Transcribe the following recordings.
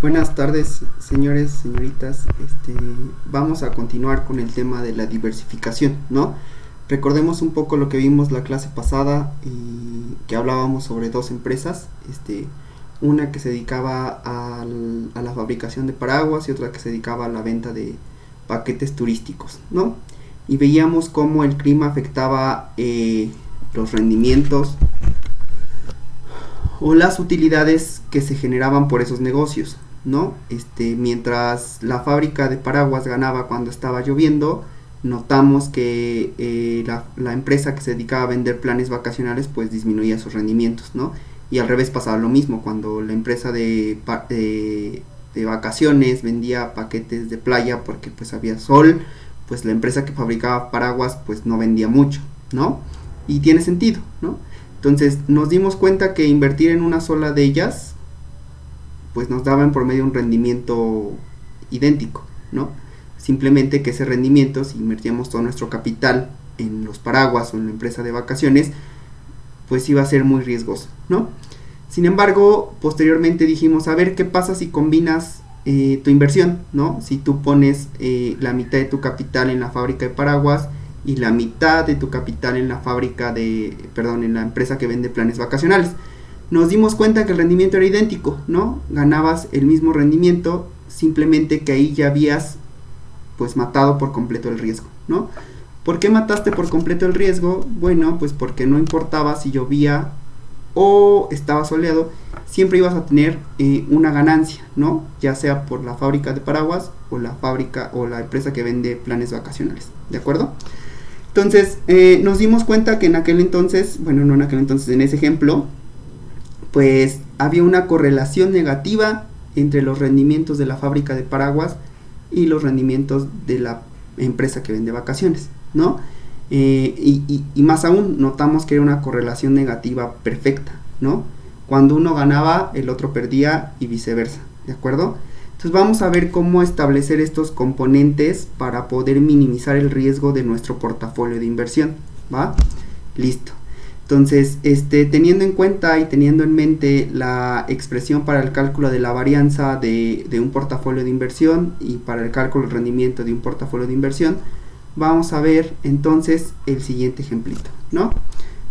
Buenas tardes, señores, señoritas. Vamos a continuar con el tema de la diversificación, ¿no? Recordemos un poco lo que vimos la clase pasada y que hablábamos sobre dos empresas, una que se dedicaba a la fabricación de paraguas y otra que se dedicaba a la venta de paquetes turísticos, ¿no? Y veíamos cómo el clima afectaba los rendimientos o las utilidades que se generaban por esos negocios, ¿no? Mientras la fábrica de paraguas ganaba cuando estaba lloviendo, notamos que la empresa que se dedicaba a vender planes vacacionales pues disminuía sus rendimientos, ¿no? Y al revés pasaba lo mismo, cuando la empresa de vacaciones vendía paquetes de playa porque pues había sol, pues la empresa que fabricaba paraguas pues no vendía mucho, ¿no? Y tiene sentido, ¿no? Entonces nos dimos cuenta que invertir en una sola de ellas pues nos daba en promedio un rendimiento idéntico, ¿no? Simplemente que ese rendimiento, si invertíamos todo nuestro capital en los paraguas o en la empresa de vacaciones, pues iba a ser muy riesgoso, ¿no? Sin embargo, posteriormente dijimos, a ver qué pasa si combinas tu inversión, ¿no? Si tú pones la mitad de tu capital en la fábrica de paraguas y la mitad de tu capital en la en la empresa que vende planes vacacionales. Nos dimos cuenta que el rendimiento era idéntico, ¿no? Ganabas el mismo rendimiento, simplemente que ahí ya habías pues matado por completo el riesgo, ¿no? ¿Por qué mataste por completo el riesgo? Bueno, pues porque no importaba si llovía o estaba soleado, siempre ibas a tener una ganancia, ¿no? Ya sea por la fábrica de paraguas o la fábrica o la empresa que vende planes vacacionales, ¿de acuerdo? Entonces, nos dimos cuenta que en aquel entonces, bueno, no en aquel entonces, en ese ejemplo, pues había una correlación negativa entre los rendimientos de la fábrica de paraguas y los rendimientos de la empresa que vende vacaciones, ¿no? Y más aún, notamos que era una correlación negativa perfecta, ¿no? Cuando uno ganaba, el otro perdía y viceversa, ¿de acuerdo? Entonces vamos a ver cómo establecer estos componentes para poder minimizar el riesgo de nuestro portafolio de inversión, ¿va? Listo. Entonces, teniendo en cuenta y teniendo en mente la expresión para el cálculo de la varianza de un portafolio de inversión y para el cálculo del rendimiento de un portafolio de inversión, vamos a ver entonces el siguiente ejemplito, ¿no?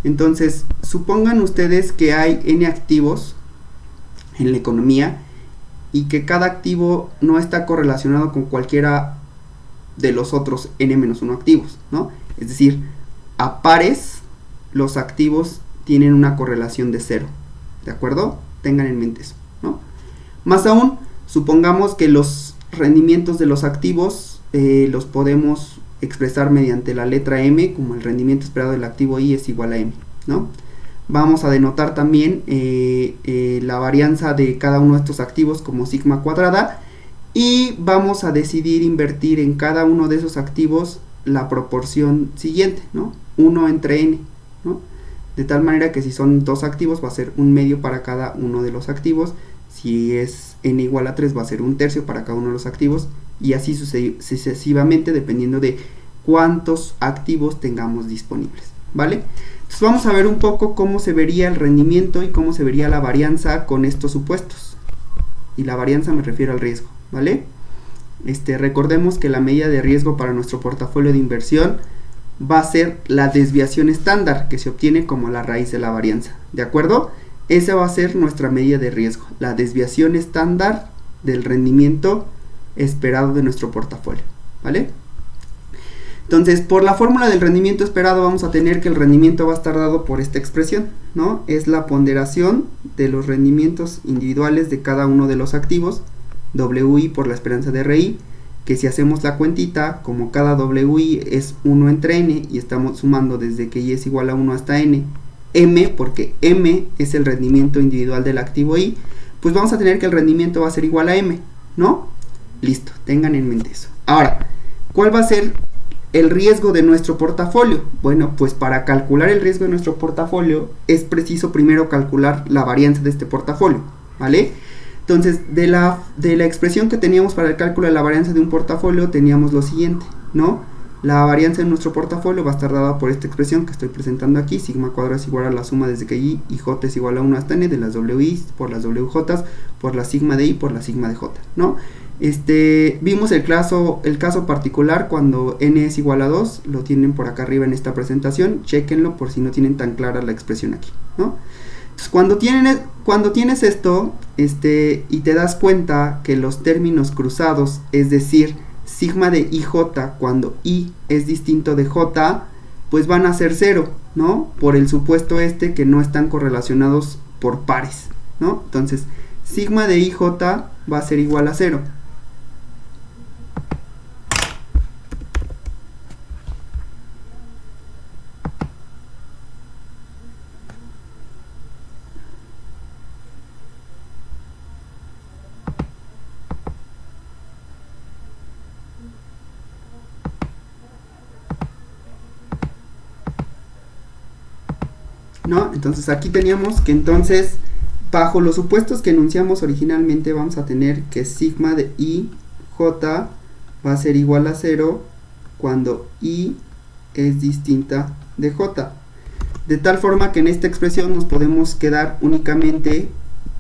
Entonces, supongan ustedes que hay n activos en la economía y que cada activo no está correlacionado con cualquiera de los otros n-1 activos, ¿no? Es decir, a pares los activos tienen una correlación de 0, ¿de acuerdo? Tengan en mente eso, ¿no? Más aún, supongamos que los rendimientos de los activos los podemos expresar mediante la letra M, como el rendimiento esperado del activo I es igual a M, ¿no? Vamos a denotar también la varianza de cada uno de estos activos como sigma cuadrada y vamos a decidir invertir en cada uno de esos activos la proporción siguiente, ¿no? 1 entre n, ¿no? De tal manera que si son dos activos va a ser un medio para cada uno de los activos, si es n igual a 3 va a ser un tercio para cada uno de los activos y así sucesivamente dependiendo de cuántos activos tengamos disponibles, ¿vale? Entonces vamos a ver un poco cómo se vería el rendimiento y cómo se vería la varianza con estos supuestos. Y la varianza me refiero al riesgo, ¿vale? Recordemos que la medida de riesgo para nuestro portafolio de inversión va a ser la desviación estándar que se obtiene como la raíz de la varianza, ¿de acuerdo? Esa va a ser nuestra medida de riesgo, la desviación estándar del rendimiento esperado de nuestro portafolio, ¿vale? Entonces, por la fórmula del rendimiento esperado vamos a tener que el rendimiento va a estar dado por esta expresión, ¿no? Es la ponderación de los rendimientos individuales de cada uno de los activos, WI por la esperanza de RI, que si hacemos la cuentita, como cada WI es 1 entre n y estamos sumando desde que y es igual a 1 hasta n, m, porque m es el rendimiento individual del activo I, pues vamos a tener que el rendimiento va a ser igual a m, ¿no? Listo, tengan en mente eso. Ahora, ¿cuál va a ser el riesgo de nuestro portafolio? Bueno, pues para calcular el riesgo de nuestro portafolio es preciso primero calcular la varianza de este portafolio, ¿vale? Entonces, de la expresión que teníamos para el cálculo de la varianza de un portafolio teníamos lo siguiente, ¿no? La varianza en nuestro portafolio va a estar dada por esta expresión que estoy presentando aquí. Sigma cuadrado es igual a la suma desde que y j es igual a 1 hasta n de las wi por las wj por la sigma de i por la sigma de j, ¿no? Vimos el caso particular cuando n es igual a 2, lo tienen por acá arriba en esta presentación, chequenlo por si no tienen tan clara la expresión aquí, ¿no? Entonces, cuando tienes esto, y te das cuenta que los términos cruzados, es decir, sigma de ij cuando i es distinto de j, pues van a ser 0, ¿no? Por el supuesto que no están correlacionados por pares, ¿no? Entonces, sigma de ij va a ser igual a 0. ¿No? Entonces aquí teníamos que entonces bajo los supuestos que enunciamos originalmente vamos a tener que sigma de ij va a ser igual a 0 cuando i es distinta de j, de tal forma que en esta expresión nos podemos quedar únicamente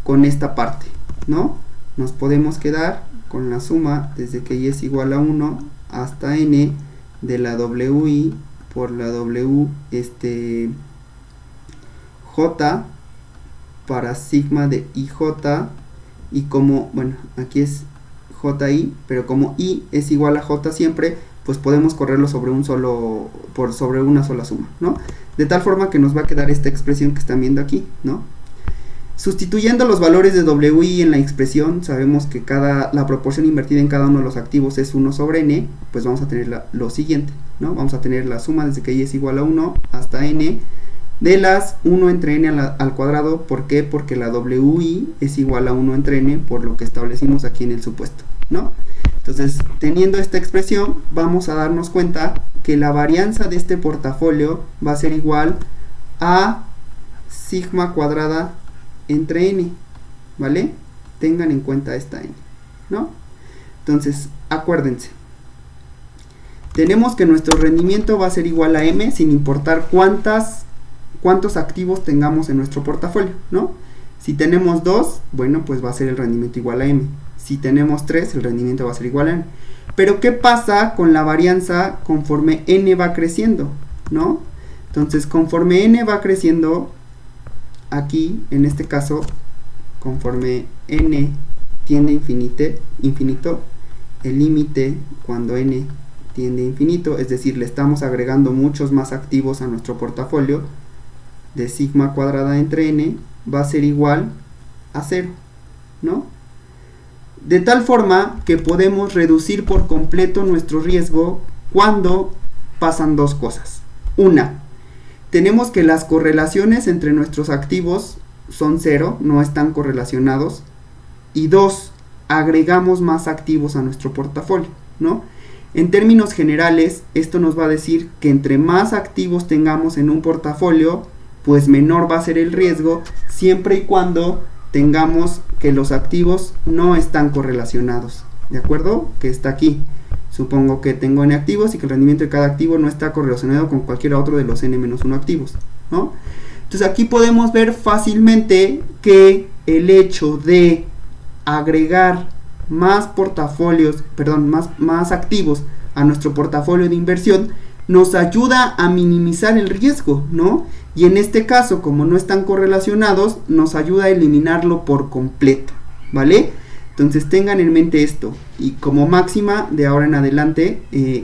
con esta parte, ¿no? Nos podemos quedar con la suma desde que i es igual a 1 hasta n de la wi por la w j para sigma de ij, y como, bueno, aquí es ji, pero como i es igual a j siempre, pues podemos correrlo sobre sobre una sola suma, ¿no? De tal forma que nos va a quedar esta expresión que están viendo aquí, ¿no? Sustituyendo los valores de wi en la expresión, sabemos que la proporción invertida en cada uno de los activos es 1 sobre n, pues vamos a tener lo siguiente, ¿no? Vamos a tener la suma desde que i es igual a 1 hasta n de las 1 entre n al cuadrado. ¿Por qué? Porque la wi es igual a 1 entre n, por lo que establecimos aquí en el supuesto, ¿no? Entonces, teniendo esta expresión, vamos a darnos cuenta que la varianza de este portafolio va a ser igual a sigma cuadrada entre n, ¿vale? Tengan en cuenta esta n, ¿no? Entonces, acuérdense, tenemos que nuestro rendimiento va a ser igual a m sin importar cuántos activos tengamos en nuestro portafolio, ¿no? Si tenemos 2, bueno, pues va a ser el rendimiento igual a m. Si tenemos 3, el rendimiento va a ser igual a n. Pero ¿qué pasa con la varianza conforme n va creciendo, ¿no? Entonces, conforme n va creciendo, aquí, en este caso, conforme n tiende a infinito, el límite cuando n tiende a infinito, es decir, le estamos agregando muchos más activos a nuestro portafolio, de sigma cuadrada entre n va a ser igual a 0, ¿no? De tal forma que podemos reducir por completo nuestro riesgo cuando pasan dos cosas. Una, tenemos que las correlaciones entre nuestros activos son 0, no están correlacionados. Y 2, agregamos más activos a nuestro portafolio, ¿no? En términos generales, esto nos va a decir que entre más activos tengamos en un portafolio, pues menor va a ser el riesgo, siempre y cuando tengamos que los activos no están correlacionados, ¿de acuerdo? Que está aquí. Supongo que tengo n activos y que el rendimiento de cada activo no está correlacionado con cualquier otro de los n-1 activos, ¿no? Entonces aquí podemos ver fácilmente que el hecho de agregar más más activos a nuestro portafolio de inversión nos ayuda a minimizar el riesgo, ¿no? Y en este caso, como no están correlacionados, nos ayuda a eliminarlo por completo, ¿vale? Entonces tengan en mente esto, y como máxima de ahora en adelante,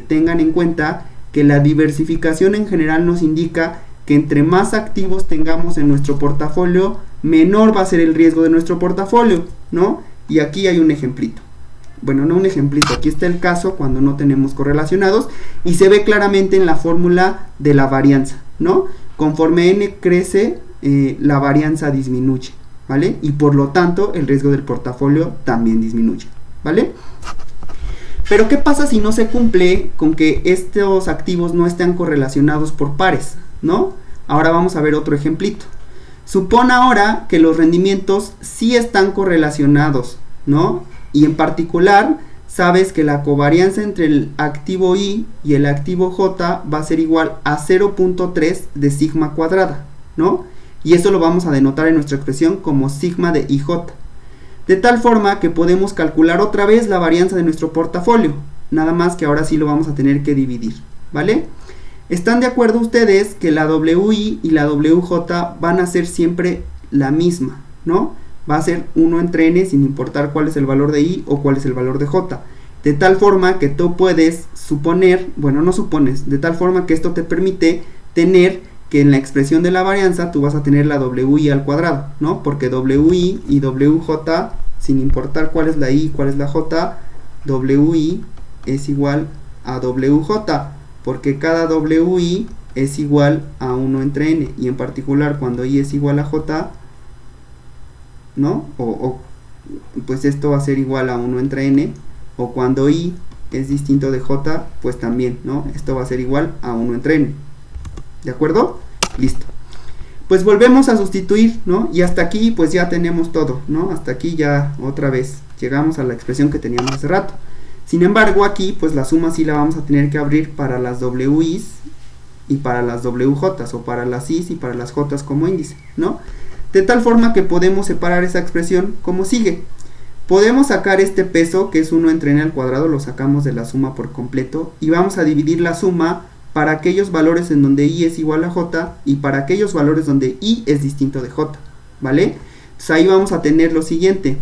tengan en cuenta que la diversificación en general nos indica que entre más activos tengamos en nuestro portafolio, menor va a ser el riesgo de nuestro portafolio, ¿no? Y aquí hay un ejemplito. Bueno, no un ejemplito, aquí está el caso cuando no tenemos correlacionados y se ve claramente en la fórmula de la varianza, ¿no? Conforme n crece, la varianza disminuye, ¿vale? Y por lo tanto, el riesgo del portafolio también disminuye, ¿vale? Pero ¿qué pasa si no se cumple con que estos activos no estén correlacionados por pares, ¿no? Ahora vamos a ver otro ejemplito. Supón ahora que los rendimientos sí están correlacionados, ¿no? Y en particular, sabes que la covarianza entre el activo I y el activo J va a ser igual a 0.3 de sigma cuadrada, ¿no? Y eso lo vamos a denotar en nuestra expresión como sigma de IJ. De tal forma que podemos calcular otra vez la varianza de nuestro portafolio, nada más que ahora sí lo vamos a tener que dividir, ¿vale? ¿Están de acuerdo ustedes que la WI y la WJ van a ser siempre la misma, ¿no? Va a ser 1 entre n sin importar cuál es el valor de I o cuál es el valor de J. De tal forma que tú puedes suponer, bueno, no supones, de tal forma que esto te permite tener que en la expresión de la varianza tú vas a tener la WI al cuadrado, ¿no? Porque WI y WJ, sin importar cuál es la I y cuál es la J, WI es igual a WJ, porque cada WI es igual a 1 entre n, y en particular cuando I es igual a J, ¿no? Pues esto va a ser igual a 1 entre n, o cuando I es distinto de J, pues también, ¿no? Esto va a ser igual a 1 entre n. ¿De acuerdo? Listo. Pues volvemos a sustituir, ¿no? Y hasta aquí pues ya tenemos todo, ¿no? Hasta aquí ya otra vez llegamos a la expresión que teníamos hace rato. Sin embargo, aquí pues la suma sí la vamos a tener que abrir para las WIs y para las WJs, o para las Is y para las Js como índice, ¿no? De tal forma que podemos separar esa expresión como sigue. Podemos sacar este peso, que es 1 entre n al cuadrado, lo sacamos de la suma por completo, y vamos a dividir la suma para aquellos valores en donde I es igual a J y para aquellos valores donde I es distinto de J, ¿vale? Entonces ahí vamos a tener lo siguiente.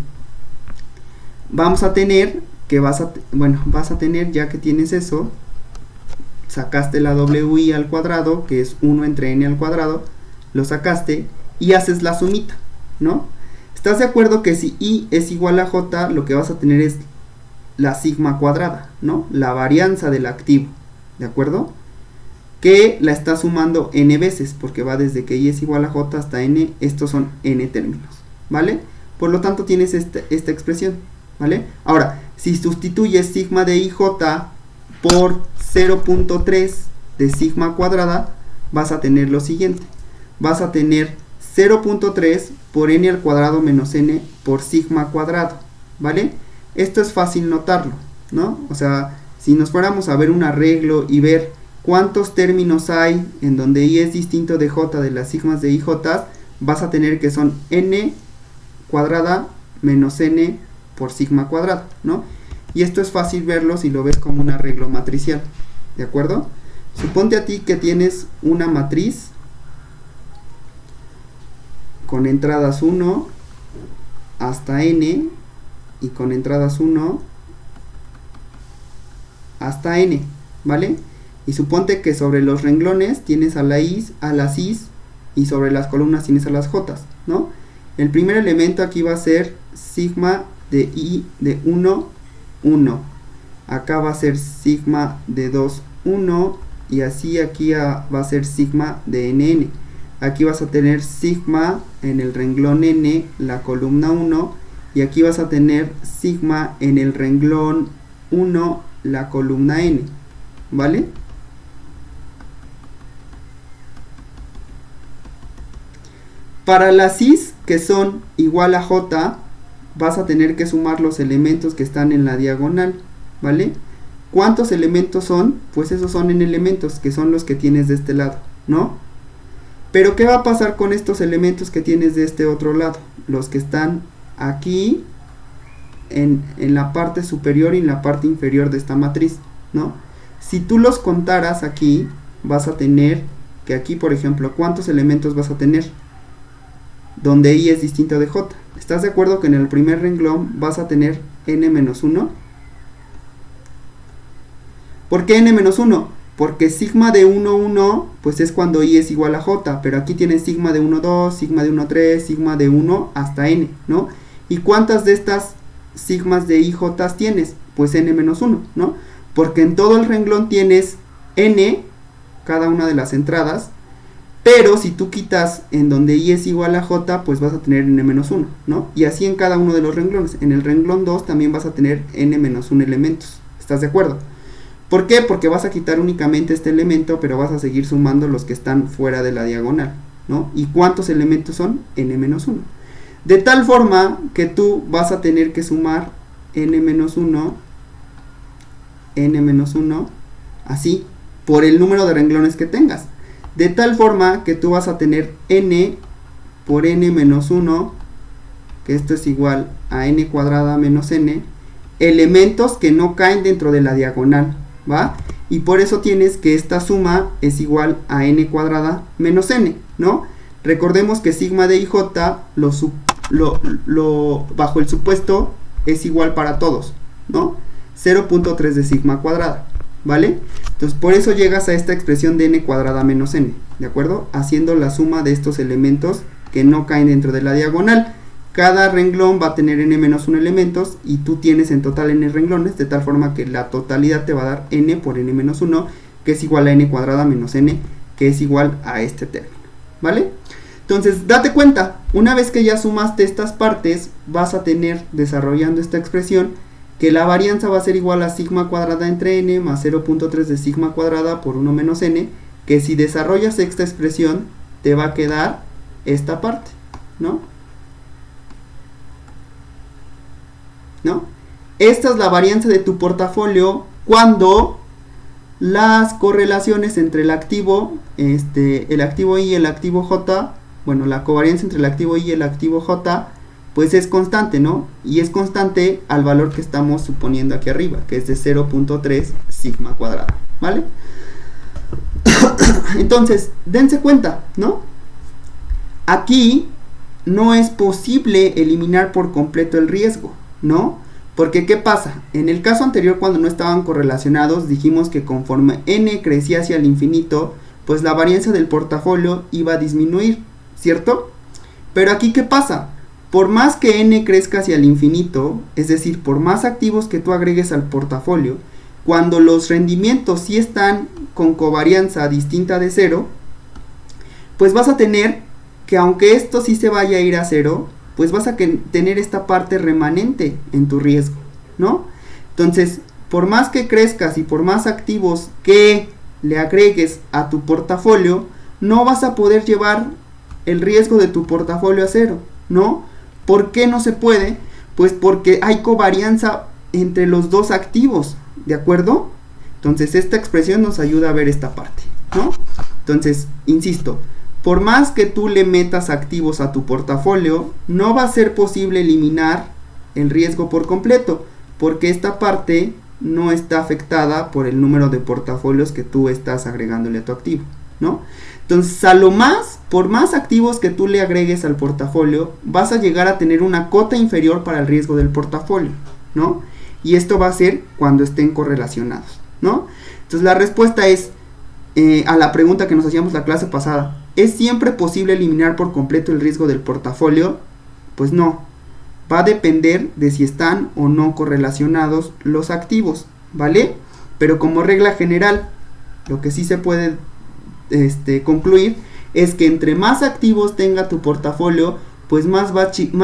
Vamos a tener que vas a tener, ya que tienes eso, sacaste la WI al cuadrado, que es 1 entre n al cuadrado, lo sacaste y haces la sumita, ¿no? ¿Estás de acuerdo que si I es igual a J, lo que vas a tener es la sigma cuadrada, ¿no? La varianza del activo, ¿de acuerdo? Que la está sumando n veces, porque va desde que I es igual a J hasta n, estos son n términos, ¿vale? Por lo tanto tienes esta expresión, ¿vale? Ahora, si sustituyes sigma de IJ por 0.3 de sigma cuadrada, vas a tener lo siguiente. Vas a tener 0.3 por n al cuadrado menos n por sigma cuadrado, ¿vale? Esto es fácil notarlo, ¿no? O sea, si nos fuéramos a ver un arreglo y ver cuántos términos hay en donde I es distinto de J de las sigmas de IJ, vas a tener que son n cuadrada menos n por sigma cuadrado, ¿no? Y esto es fácil verlo si lo ves como un arreglo matricial, ¿de acuerdo? Suponte a ti que tienes una matriz con entradas 1 hasta n y con entradas 1 hasta n, ¿vale? Y suponte que sobre los renglones tienes a las Is y sobre las columnas tienes a las Js, ¿no? El primer elemento aquí va a ser sigma de I de 1, 1. Acá va a ser sigma de 2, 1. Y así aquí va a ser sigma de NN. Aquí vas a tener sigma en el renglón N, la columna 1. Y aquí vas a tener sigma en el renglón 1, la columna N. ¿Vale? Para las Is que son igual a J, vas a tener que sumar los elementos que están en la diagonal, ¿vale? ¿Cuántos elementos son? Pues esos son en elementos, que son los que tienes de este lado, ¿no? Pero ¿qué va a pasar con estos elementos que tienes de este otro lado? Los que están aquí, en la parte superior y en la parte inferior de esta matriz, ¿no? Si tú los contaras aquí, vas a tener que aquí, por ejemplo, ¿cuántos elementos vas a tener? Donde I es distinto de J. ¿Estás de acuerdo que en el primer renglón vas a tener n-1? ¿Por qué n-1? Porque sigma de 1, 1, pues es cuando I es igual a J, pero aquí tienes sigma de 1, 2, sigma de 1, 3, sigma de 1 hasta n, ¿no? ¿Y cuántas de estas sigmas de IJ tienes? Pues n-1, ¿no? Porque en todo el renglón tienes n, cada una de las entradas, pero si tú quitas en donde I es igual a J, pues vas a tener n-1, ¿no? Y así en cada uno de los renglones. En el renglón 2 también vas a tener n-1 elementos. ¿Estás de acuerdo? ¿Por qué? Porque vas a quitar únicamente este elemento, pero vas a seguir sumando los que están fuera de la diagonal, ¿no? ¿Y cuántos elementos son? n-1. De tal forma que tú vas a tener que sumar n-1 n menos 1, así, por el número de renglones que tengas. De tal forma que tú vas a tener n por n menos 1, que esto es igual a n cuadrada menos n, elementos que no caen dentro de la diagonal, ¿va? Y por eso tienes que esta suma es igual a n cuadrada menos n, ¿no? Recordemos que sigma de ij bajo el supuesto es igual para todos, ¿no? 0.3 de sigma cuadrada, ¿vale? Entonces por eso llegas a esta expresión de n cuadrada menos n, ¿de acuerdo? Haciendo la suma de estos elementos que no caen dentro de la diagonal. Cada renglón va a tener n menos 1 elementos y tú tienes en total n renglones, de tal forma que la totalidad te va a dar n por n menos 1, que es igual a n cuadrada menos n, que es igual a este término, ¿vale? Entonces, date cuenta, una vez que ya sumaste estas partes, vas a tener, desarrollando esta expresión, que la varianza va a ser igual a sigma cuadrada entre n más 0.3 de sigma cuadrada por 1 menos n, que si desarrollas esta expresión, te va a quedar esta parte, ¿no? Esta es la varianza de tu portafolio cuando las correlaciones entre el activo Y y el activo J, bueno, la covarianza entre el activo Y y el activo J, pues es constante, ¿no? Y es constante al valor que estamos suponiendo aquí arriba, que es de 0.3 sigma cuadrada, ¿vale? Entonces, dense cuenta, ¿no? Aquí no es posible eliminar por completo el riesgo, ¿no? Porque ¿qué pasa? En el caso anterior, cuando no estaban correlacionados, dijimos que conforme n crecía hacia el infinito, pues la varianza del portafolio iba a disminuir, ¿cierto? Pero aquí ¿qué pasa? Por más que n crezca hacia el infinito, es decir, por más activos que tú agregues al portafolio, cuando los rendimientos sí están con covarianza distinta de 0, pues vas a tener que, aunque esto sí se vaya a ir a 0, pues vas a tener esta parte remanente en tu riesgo, ¿no? Entonces, por más que crezcas y por más activos que le agregues a tu portafolio, no vas a poder llevar el riesgo de tu portafolio a 0, ¿no? ¿Por qué no se puede? Pues porque hay covarianza entre los dos activos, ¿de acuerdo? Entonces, esta expresión nos ayuda a ver esta parte, ¿no? Entonces, insisto, por más que tú le metas activos a tu portafolio, no va a ser posible eliminar el riesgo por completo, porque esta parte no está afectada por el número de portafolios que tú estás agregándole a tu activo, ¿no? Entonces, a lo más, por más activos que tú le agregues al portafolio, vas a llegar a tener una cota inferior para el riesgo del portafolio, ¿no? Y esto va a ser cuando estén correlacionados, ¿no? Entonces, la respuesta es, a la pregunta que nos hacíamos la clase pasada, ¿es siempre posible eliminar por completo el riesgo del portafolio? Pues no, va a depender de si están o no correlacionados los activos, ¿vale? Pero como regla general, lo que sí se puede concluir es que entre más activos tenga tu portafolio, pues más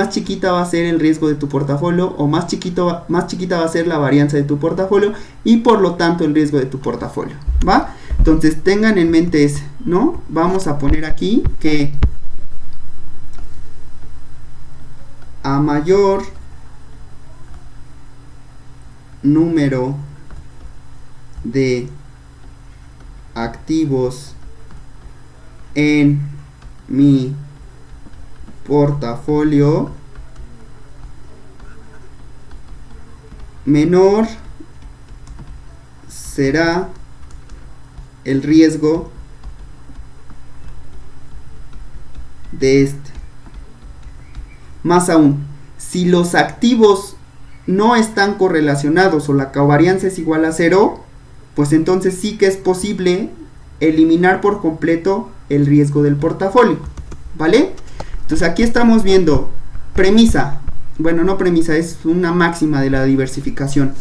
chiquita va a ser el riesgo de tu portafolio, o más chiquita va a ser la varianza de tu portafolio, y por lo tanto el riesgo de tu portafolio, ¿va? Entonces tengan en mente ese, ¿no? Vamos a poner aquí que a mayor número de activos en mi portafolio, menor será el riesgo de este. Más aún, si los activos no están correlacionados o la covarianza es igual a 0, pues entonces sí que es posible eliminar por completo el riesgo del portafolio, ¿vale? Entonces aquí estamos viendo premisa, bueno, no premisa, es una máxima de la diversificación.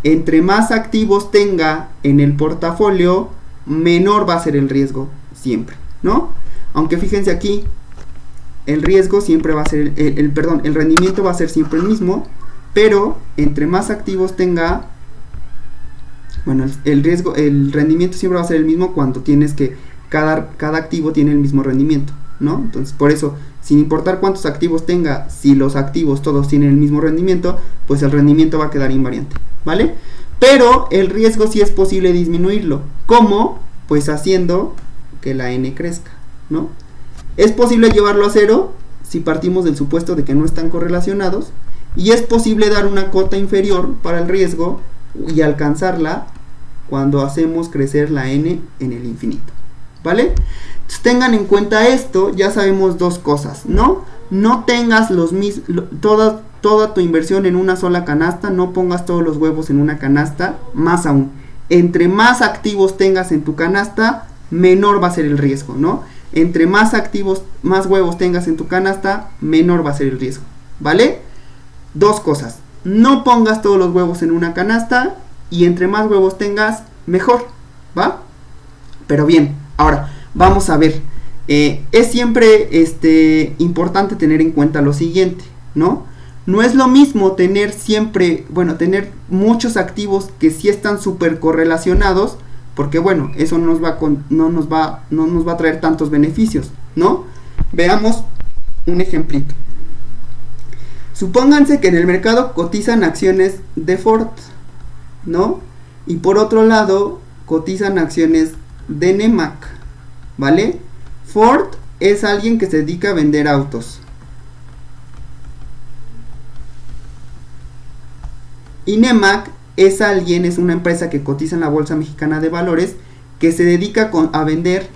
Entre más activos tenga en el portafolio, menor va a ser el riesgo siempre, ¿no? Aunque fíjense aquí, el riesgo siempre va a ser, el rendimiento va a ser siempre el mismo, pero entre más activos tenga, bueno, el rendimiento siempre va a ser el mismo cuando tienes que, cada activo tiene el mismo rendimiento, ¿no? Entonces, por eso, sin importar cuántos activos tenga, si los activos todos tienen el mismo rendimiento, pues el rendimiento va a quedar invariante, ¿vale? Pero el riesgo sí es posible disminuirlo. ¿Cómo? Pues haciendo que la N crezca, ¿no? Es posible llevarlo a cero si partimos del supuesto de que no están correlacionados, y es posible dar una cota inferior para el riesgo y alcanzarla cuando hacemos crecer la N en el infinito, ¿vale? Entonces tengan en cuenta esto, ya sabemos dos cosas, ¿no? No tengas toda tu inversión en una sola canasta, no pongas todos los huevos en una canasta, más aún, entre más activos tengas en tu canasta, menor va a ser el riesgo, ¿no? Entre más huevos tengas en tu canasta, menor va a ser el riesgo, ¿vale? Dos cosas, no pongas todos los huevos en una canasta, y entre más huevos tengas, mejor, ¿va? Pero bien, ahora, vamos a ver, es siempre importante tener en cuenta lo siguiente, ¿no? No es lo mismo tener muchos activos que sí están súper correlacionados, porque bueno, eso no nos va a traer tantos beneficios, ¿no? Veamos un ejemplito. Supónganse que en el mercado cotizan acciones de Ford, ¿no? Y por otro lado, cotizan acciones de Nemak, ¿vale? Ford es alguien que se dedica a vender autos. Y Nemak es una empresa que cotiza en la Bolsa Mexicana de Valores, que se dedica a vender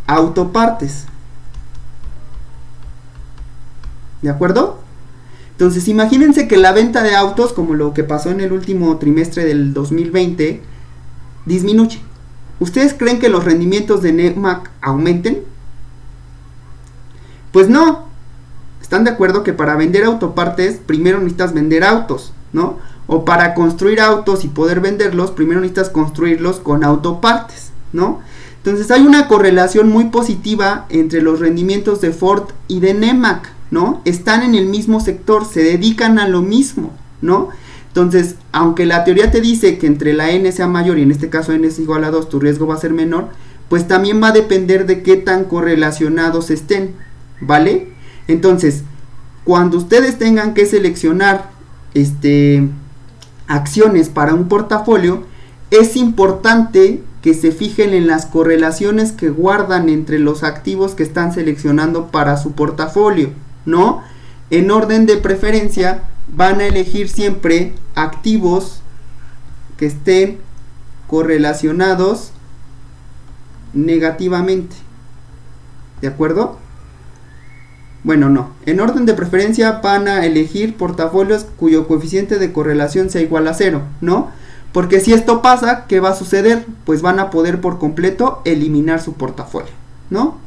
autopartes. ¿De acuerdo? Entonces imagínense que la venta de autos, como lo que pasó en el último trimestre del 2020, disminuye. ¿Ustedes creen que los rendimientos de Nemak aumenten? Pues no. ¿Están de acuerdo que para vender autopartes primero necesitas vender autos, ¿no? O para construir autos y poder venderlos, primero necesitas construirlos con autopartes, ¿no? Entonces hay una correlación muy positiva entre los rendimientos de Ford y de Nemak, ¿no? Están en el mismo sector, se dedican a lo mismo, ¿no? Entonces, aunque la teoría te dice que entre la N sea mayor y en este caso N es igual a 2, tu riesgo va a ser menor, pues también va a depender de qué tan correlacionados estén, ¿vale? Entonces, cuando ustedes tengan que seleccionar acciones para un portafolio, es importante que se fijen en las correlaciones que guardan entre los activos que están seleccionando para su portafolio, ¿no? En orden de preferencia, van a elegir siempre activos que estén correlacionados negativamente, ¿de acuerdo? Bueno, no. En orden de preferencia van a elegir portafolios cuyo coeficiente de correlación sea igual a 0, ¿no? Porque si esto pasa, ¿qué va a suceder? Pues van a poder por completo eliminar su portafolio, ¿no?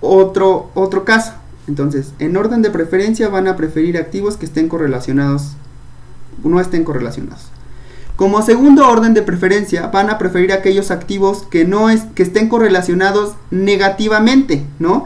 Otro caso. Entonces, en orden de preferencia van a preferir activos que estén correlacionados, no estén correlacionados. Como segundo orden de preferencia, van a preferir aquellos activos que estén correlacionados negativamente, ¿no?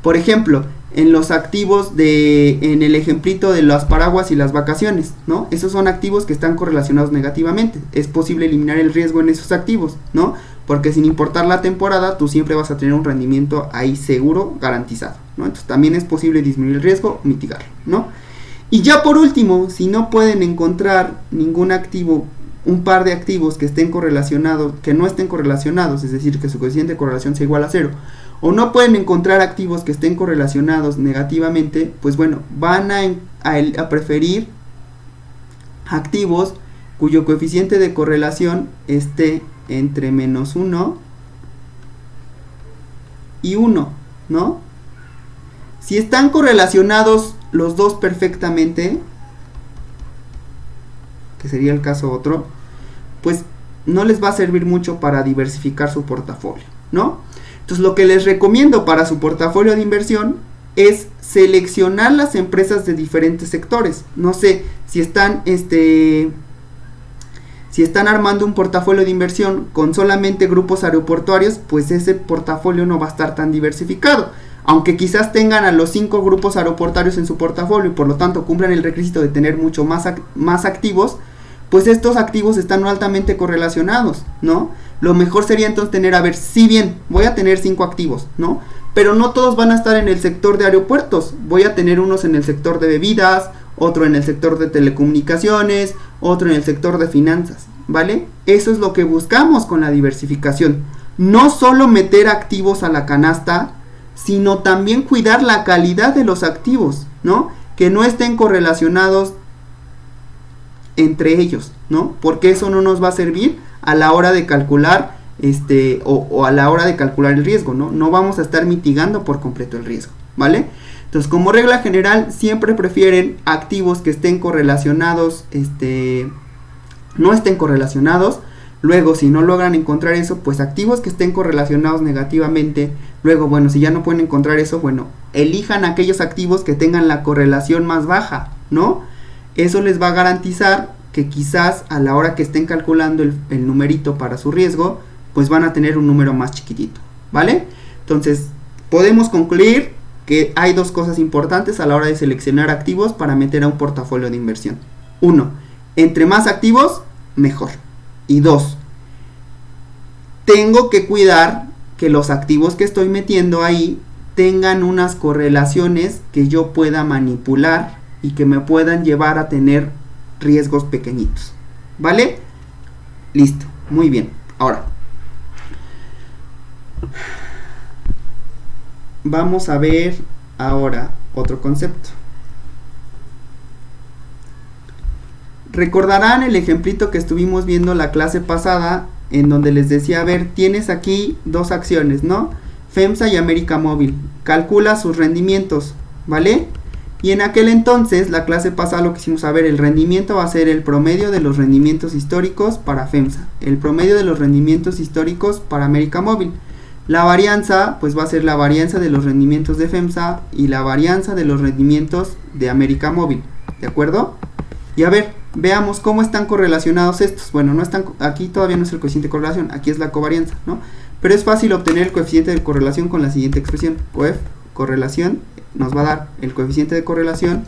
Por ejemplo, en los activos en el ejemplito de las paraguas y las vacaciones, ¿no? Esos son activos que están correlacionados negativamente. Es posible eliminar el riesgo en esos activos, ¿no? Porque sin importar la temporada, tú siempre vas a tener un rendimiento ahí seguro, garantizado, ¿no? Entonces también es posible disminuir el riesgo, mitigarlo, ¿no? Y ya por último, si no pueden encontrar ningún activo, un par de activos que estén correlacionados, que no estén correlacionados, es decir, que su coeficiente de correlación sea igual a 0, o no pueden encontrar activos que estén correlacionados negativamente, pues bueno, van a preferir activos cuyo coeficiente de correlación esté entre -1 y 1, ¿no? Si están correlacionados los dos perfectamente, que sería el caso otro, pues no les va a servir mucho para diversificar su portafolio, ¿no? Entonces lo que les recomiendo para su portafolio de inversión es seleccionar las empresas de diferentes sectores. No sé, si están armando un portafolio de inversión con solamente grupos aeroportuarios, pues ese portafolio no va a estar tan diversificado. Aunque quizás tengan a los 5 grupos aeroportuarios en su portafolio y por lo tanto cumplan el requisito de tener mucho más activos, pues estos activos están altamente correlacionados, ¿no? Lo mejor sería entonces tener, si bien voy a tener 5 activos, ¿no? Pero no todos van a estar en el sector de aeropuertos, voy a tener unos en el sector de bebidas, otro en el sector de telecomunicaciones, otro en el sector de finanzas, ¿vale? Eso es lo que buscamos con la diversificación. No solo meter activos a la canasta, sino también cuidar la calidad de los activos, ¿no? Que no estén correlacionados entre ellos, ¿no? Porque eso no nos va a servir a la hora de calcular o a la hora de calcular el riesgo, ¿no? No vamos a estar mitigando por completo el riesgo, ¿vale? Entonces, como regla general, siempre prefieren activos que estén correlacionados, no estén correlacionados. Luego, si no logran encontrar eso, pues activos que estén correlacionados negativamente. Luego, bueno, si ya no pueden encontrar eso, bueno, elijan aquellos activos que tengan la correlación más baja, ¿no? Eso les va a garantizar que quizás a la hora que estén calculando el numerito para su riesgo, pues van a tener un número más chiquitito, ¿vale? Entonces, podemos concluir que hay dos cosas importantes a la hora de seleccionar activos para meter a un portafolio de inversión. 1. Entre más activos, mejor. Y 2. Tengo que cuidar que los activos que estoy metiendo ahí tengan unas correlaciones que yo pueda manipular y que me puedan llevar a tener riesgos pequeñitos, ¿vale? Listo, muy bien. Ahora, vamos a ver ahora otro concepto. Recordarán el ejemplito que estuvimos viendo la clase pasada, en donde les decía, a ver, tienes aquí dos acciones, ¿no? FEMSA y América Móvil. Calcula sus rendimientos, ¿vale? Y en aquel entonces, la clase pasada lo que hicimos, a ver, el rendimiento va a ser el promedio de los rendimientos históricos para FEMSA, el promedio de los rendimientos históricos para América Móvil. La varianza, pues va a ser la varianza de los rendimientos de FEMSA y la varianza de los rendimientos de América Móvil, ¿de acuerdo? Y a ver, veamos cómo están correlacionados estos. Bueno, no están, aquí todavía no es el coeficiente de correlación, aquí es la covarianza, ¿no? Pero es fácil obtener el coeficiente de correlación con la siguiente expresión. Correlación nos va a dar el coeficiente de correlación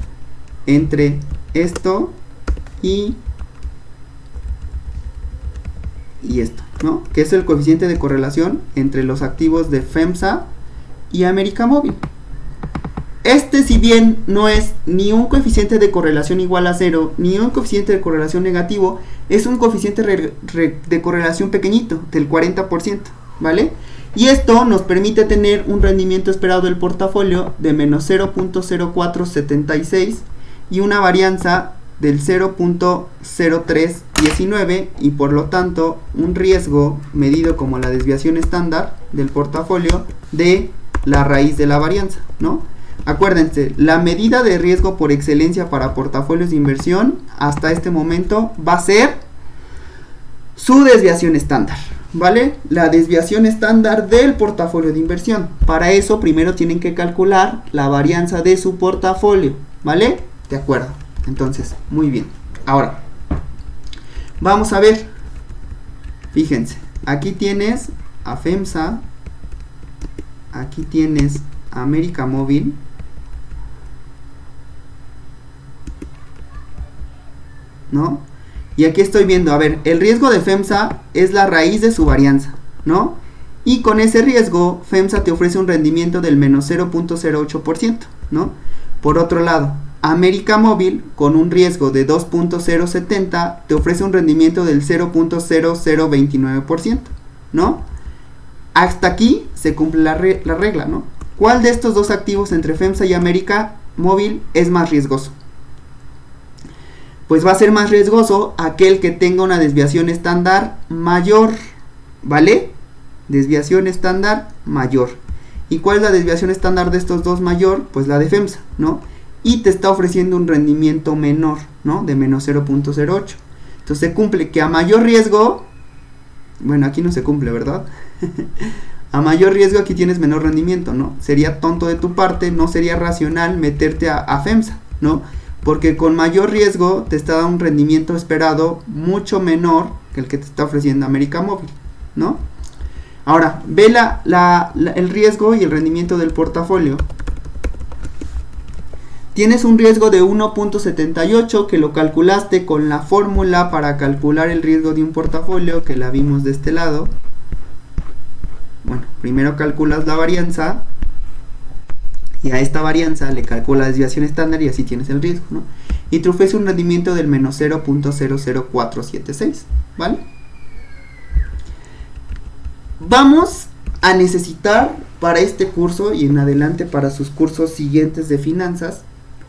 entre esto y esto, ¿no? Que es el coeficiente de correlación entre los activos de FEMSA y América Móvil. Si bien no es ni un coeficiente de correlación igual a 0, ni un coeficiente de correlación negativo, es un coeficiente de correlación pequeñito, del 40%, ¿vale? Y esto nos permite tener un rendimiento esperado del portafolio de menos 0.0476 y una varianza del 0.0319 y por lo tanto un riesgo medido como la desviación estándar del portafolio de la raíz de la varianza, ¿no? Acuérdense, la medida de riesgo por excelencia para portafolios de inversión hasta este momento va a ser su desviación estándar, ¿vale? La desviación estándar del portafolio de inversión. Para eso primero tienen que calcular la varianza de su portafolio, ¿vale? De acuerdo. Entonces, muy bien. Ahora, vamos a ver. Fíjense, aquí tienes a FEMSA, aquí tienes a América Móvil, ¿no? Y aquí estoy viendo, a ver, el riesgo de FEMSA es la raíz de su varianza, ¿no? Y con ese riesgo, FEMSA te ofrece un rendimiento del menos 0.08%, ¿no? Por otro lado, América Móvil, con un riesgo de 2.070, te ofrece un rendimiento del 0.0029%, ¿no? Hasta aquí se cumple la regla, ¿no? ¿Cuál de estos dos activos entre FEMSA y América Móvil es más riesgoso? Pues va a ser más riesgoso aquel que tenga una desviación estándar mayor, ¿vale? Desviación estándar mayor. ¿Y cuál es la desviación estándar de estos dos mayor? Pues la de FEMSA, ¿no? Y te está ofreciendo un rendimiento menor, ¿no? De menos 0.08. Entonces se cumple que a mayor riesgo, bueno, aquí no se cumple, ¿verdad? A mayor riesgo aquí tienes menor rendimiento, ¿no? Sería tonto de tu parte, no sería racional meterte a FEMSA, ¿no? Porque con mayor riesgo te está dando un rendimiento esperado mucho menor que el que te está ofreciendo América Móvil, ¿no? Ahora, ve el riesgo y el rendimiento del portafolio. Tienes un riesgo de 1.78 que lo calculaste con la fórmula para calcular el riesgo de un portafolio que la vimos de este lado. Bueno, primero calculas la varianza y a esta varianza le calcula la desviación estándar y así tienes el riesgo, ¿no? Y te ofrece un rendimiento del menos 0.00476, ¿vale? Vamos a necesitar para este curso y en adelante para sus cursos siguientes de finanzas,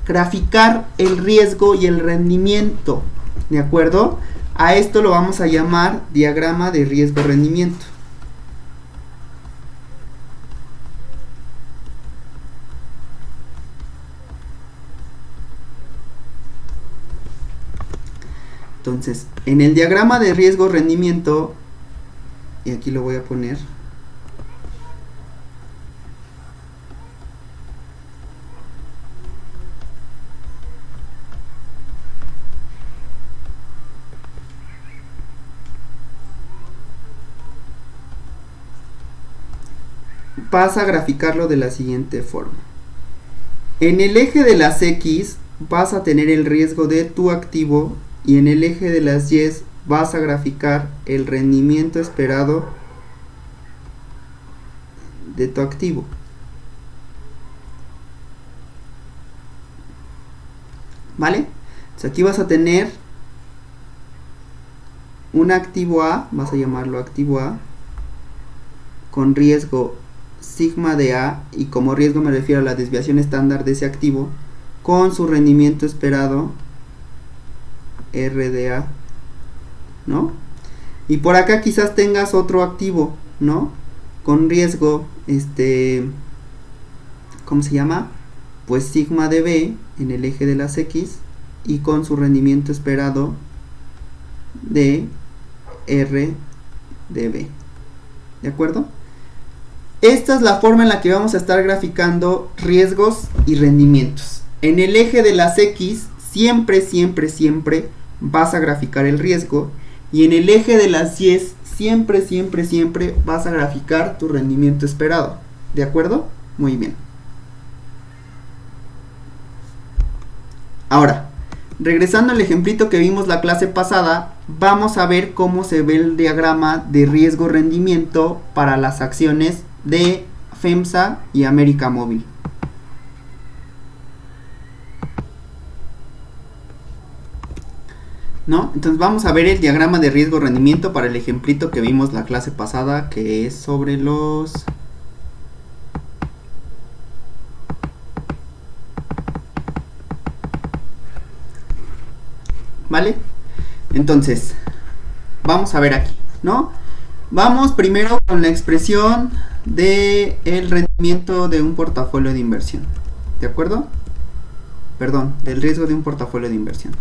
graficar el riesgo y el rendimiento, ¿de acuerdo? A esto lo vamos a llamar diagrama de riesgo-rendimiento. Entonces, en el diagrama de riesgo-rendimiento, y aquí lo voy a poner, vas a graficarlo de la siguiente forma. En el eje de las X vas a tener el riesgo de tu activo y en el eje de las Y vas a graficar el rendimiento esperado de tu activo. ¿Vale? Entonces aquí vas a tener un activo A, vas a llamarlo activo A, con riesgo sigma de A, y como riesgo me refiero a la desviación estándar de ese activo, con su rendimiento esperado R de A, ¿no? Y por acá quizás tengas otro activo, ¿no? Con riesgo, ¿cómo se llama? Pues sigma de B en el eje de las X y con su rendimiento esperado de R de B, ¿de acuerdo? Esta es la forma en la que vamos a estar graficando riesgos y rendimientos. En el eje de las X siempre, siempre, siempre vas a graficar el riesgo y en el eje de las Y siempre, siempre, siempre vas a graficar tu rendimiento esperado. ¿De acuerdo? Muy bien. Ahora, regresando al ejemplito que vimos la clase pasada, vamos a ver cómo se ve el diagrama de riesgo-rendimiento para las acciones de FEMSA y América Móvil. ¿No? Entonces vamos a ver el diagrama de riesgo-rendimiento para el ejemplito que vimos la clase pasada, que es sobre los... ¿Vale? Entonces, vamos a ver aquí, ¿no? Vamos primero con la expresión de el rendimiento de un portafolio de inversión, ¿de acuerdo? Perdón, del riesgo de un portafolio de inversión.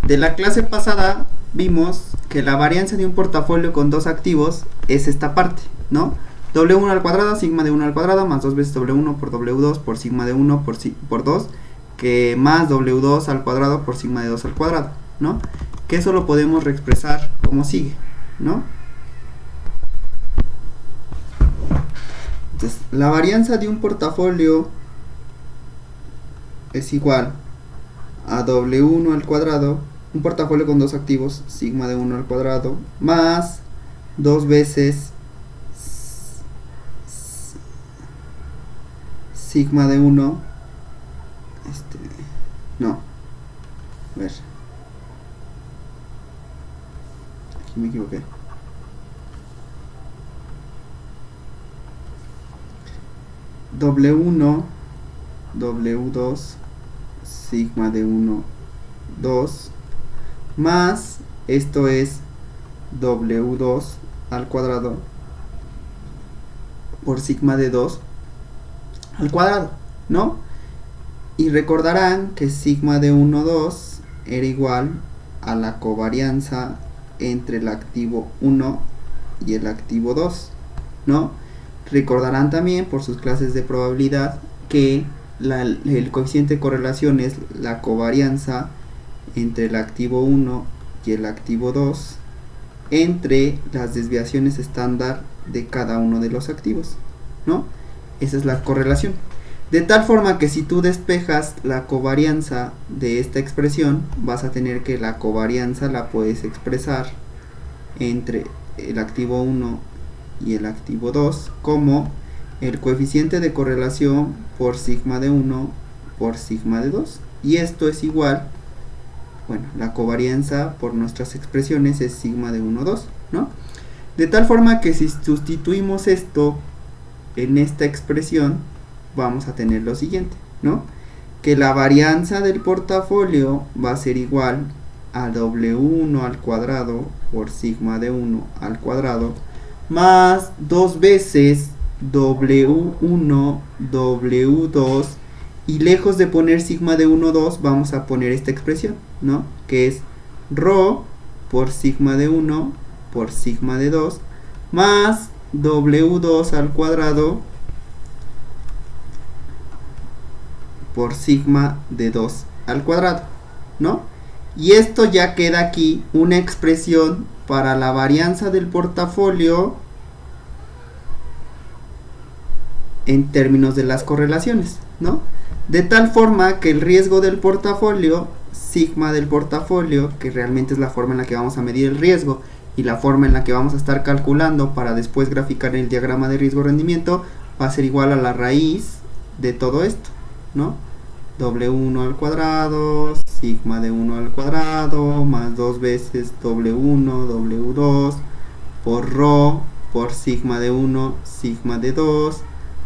De la clase pasada vimos que la varianza de un portafolio con dos activos es esta parte, ¿no? W1 al cuadrado, sigma de 1 al cuadrado, más 2 veces W1 por W2 por sigma de 1 por 2, que más W2 al cuadrado por sigma de 2 al cuadrado, ¿no? Que eso lo podemos reexpresar como sigue, ¿no? Entonces, la varianza de un portafolio es igual a W1 al cuadrado, un portafolio con dos activos, sigma de 1 al cuadrado, más 2 veces sigma de 1, no, a ver, aquí me equivoqué. W1, W2, sigma de 1, 2, más, esto es W2 al cuadrado por sigma de 2 al cuadrado, ¿no? Y recordarán que sigma de 1, 2 era igual a la covarianza entre el activo 1 y el activo 2, ¿no? Recordarán también por sus clases de probabilidad que el coeficiente de correlación es la covarianza entre el activo 1 y el activo 2 entre las desviaciones estándar de cada uno de los activos, ¿no? Esa es la correlación. De tal forma que si tú despejas la covarianza de esta expresión, vas a tener que la covarianza la puedes expresar entre el activo 1 y el activo 2 como el coeficiente de correlación por sigma de 1 por sigma de 2. Y esto es igual, bueno, la covarianza por nuestras expresiones es sigma de 1, 2, ¿no? De tal forma que si sustituimos esto en esta expresión, vamos a tener lo siguiente, ¿no? Que la varianza del portafolio va a ser igual a W1 al cuadrado por sigma de 1 al cuadrado más 2 veces W1, W2, y lejos de poner sigma de 1, 2, vamos a poner esta expresión, ¿no? Que es ρ por sigma de 1 por sigma de 2 más W2 al cuadrado por sigma de 2 al cuadrado, ¿no? Y esto ya queda aquí una expresión para la varianza del portafolio en términos de las correlaciones, ¿no? De tal forma que el riesgo del portafolio, sigma del portafolio, que realmente es la forma en la que vamos a medir el riesgo y la forma en la que vamos a estar calculando para después graficar el diagrama de riesgo-rendimiento, va a ser igual a la raíz de todo esto, ¿no? W1 al cuadrado, sigma de 1 al cuadrado, más 2 veces W1, W2, por ρ, por sigma de 1, sigma de 2,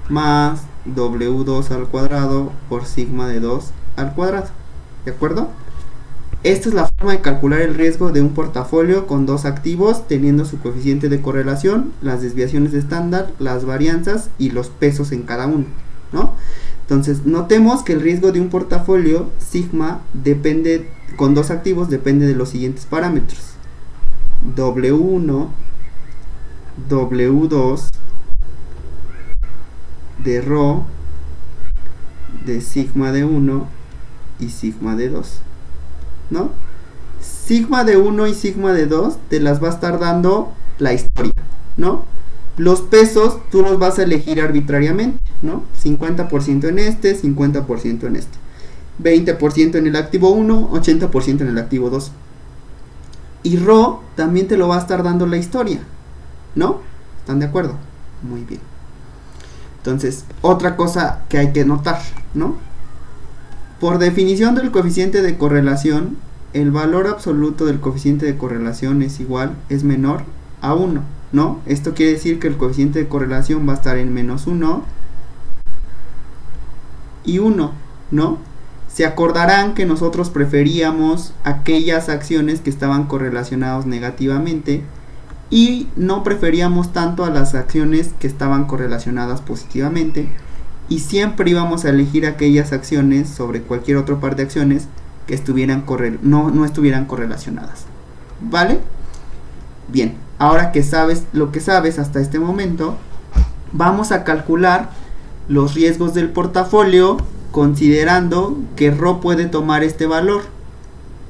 más W2 al cuadrado, por sigma de 2 al cuadrado. ¿De acuerdo? Esta es la forma de calcular el riesgo de un portafolio con dos activos, teniendo su coeficiente de correlación, las desviaciones de estándar, las varianzas y los pesos en cada uno, ¿no? Entonces, notemos que el riesgo de un portafolio sigma depende, con dos activos, depende de los siguientes parámetros: W1, W2, de ρ, de sigma de 1 y sigma de 2, ¿no? Sigma de 1 y sigma de 2 te las va a estar dando la historia, ¿no? Los pesos tú los vas a elegir arbitrariamente, ¿no? 50% en este, 50% en este, 20% en el activo 1, 80% en el activo 2. Y ρ también te lo va a estar dando la historia, ¿no? ¿Están de acuerdo? Muy bien. Entonces, otra cosa que hay que notar, ¿no? Por definición del coeficiente de correlación, el valor absoluto del coeficiente de correlación es menor a 1, ¿no? Esto quiere decir que el coeficiente de correlación va a estar en menos 1 y 1, ¿no? Se acordarán que nosotros preferíamos aquellas acciones que estaban correlacionadas negativamente y no preferíamos tanto a las acciones que estaban correlacionadas positivamente, y siempre íbamos a elegir aquellas acciones sobre cualquier otro par de acciones que estuvieran no estuvieran correlacionadas, ¿vale? Bien, ahora que sabes lo que sabes hasta este momento, vamos a calcular los riesgos del portafolio considerando que ρ puede tomar este valor: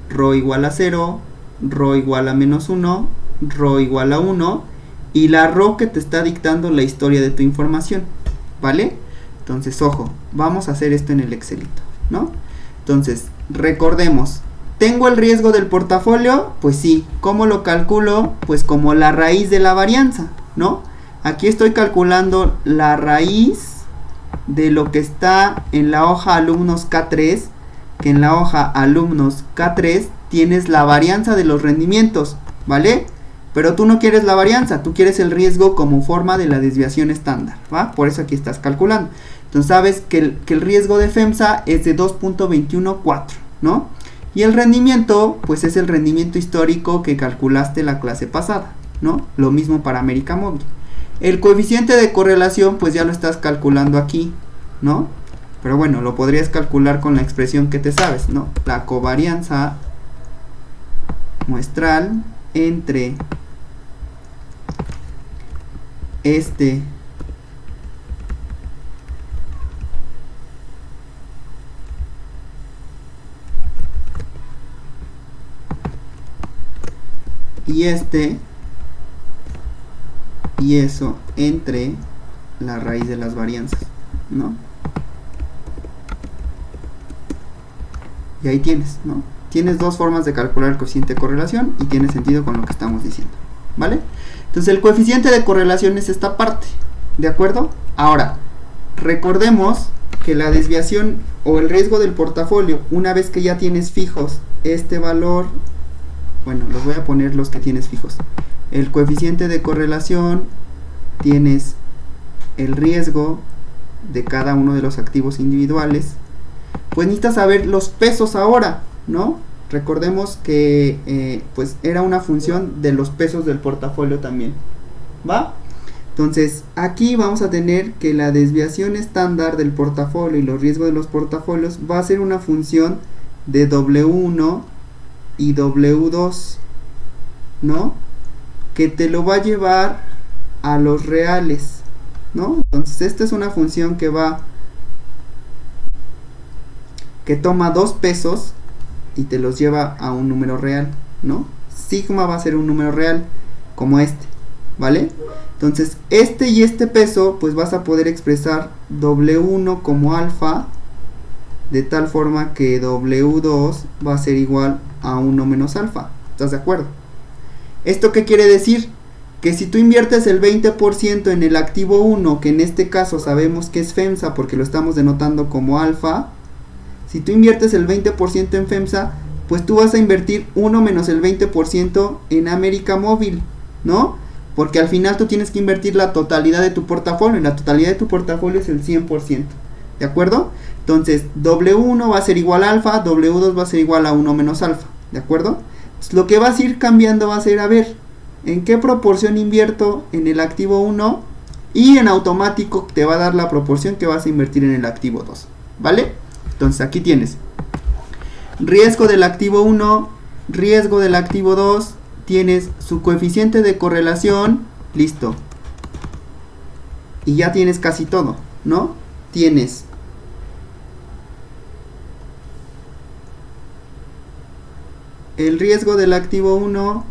ρ igual a 0, ρ igual a menos 1, ρ igual a 1, y la ρ que te está dictando la historia de tu información, ¿vale? Entonces, ojo, vamos a hacer esto en el Excelito, ¿no? Entonces, recordemos, ¿tengo el riesgo del portafolio? Pues sí. ¿Cómo lo calculo? Pues como la raíz de la varianza, ¿no? Aquí estoy calculando la raíz de lo que está en la hoja alumnos K3, que en la hoja alumnos K3 tienes la varianza de los rendimientos, ¿vale? Pero tú no quieres la varianza, tú quieres el riesgo como forma de la desviación estándar, ¿va? Por eso aquí estás calculando. Entonces sabes que el riesgo de FEMSA es de 2.214, ¿no? Y el rendimiento, pues es el rendimiento histórico que calculaste la clase pasada, ¿no? Lo mismo para América Móvil. El coeficiente de correlación, pues ya lo estás calculando aquí, ¿no? Pero bueno, lo podrías calcular con la expresión que te sabes, ¿no? La covarianza muestral entre este y este, y eso entre la raíz de las varianzas, ¿no? Y ahí tienes, ¿no? Tienes dos formas de calcular el coeficiente de correlación y tiene sentido con lo que estamos diciendo, ¿vale? Entonces el coeficiente de correlación es esta parte, ¿de acuerdo? Ahora, recordemos que la desviación o el riesgo del portafolio, una vez que ya tienes fijos este valor, bueno, los voy a poner los que tienes fijos. El coeficiente de correlación, tienes el riesgo de cada uno de los activos individuales, pues necesitas saber los pesos ahora, ¿no? Recordemos que pues era una función de los pesos del portafolio también, ¿va? Entonces aquí vamos a tener que la desviación estándar del portafolio y los riesgos de los portafolios va a ser una función de W1 y W2, ¿no? Que te lo va a llevar a los reales, ¿no? Entonces esta es una función que toma dos pesos y te los lleva a un número real, ¿no? Sigma va a ser un número real como este, ¿vale? Entonces este y este peso, pues vas a poder expresar W1 como alfa, de tal forma que W2 va a ser igual a 1 menos alfa. ¿Estás de acuerdo? ¿Esto qué quiere decir? Que si tú inviertes el 20% en el activo 1, que en este caso sabemos que es FEMSA porque lo estamos denotando como alfa, si tú inviertes el 20% en FEMSA, pues tú vas a invertir 1 menos el 20% en América Móvil, ¿no? Porque al final tú tienes que invertir la totalidad de tu portafolio, y la totalidad de tu portafolio es el 100%, ¿de acuerdo? Entonces W1 va a ser igual a alfa, W2 va a ser igual a 1 menos alfa, ¿de acuerdo? Entonces, lo que vas a ir cambiando va a ser, a ver, ¿en qué proporción invierto en el activo 1? Y en automático te va a dar la proporción que vas a invertir en el activo 2, ¿vale? Entonces aquí tienes riesgo del activo 1, riesgo del activo 2, tienes su coeficiente de correlación, listo. Y ya tienes casi todo, ¿no? Tienes el riesgo del activo 1,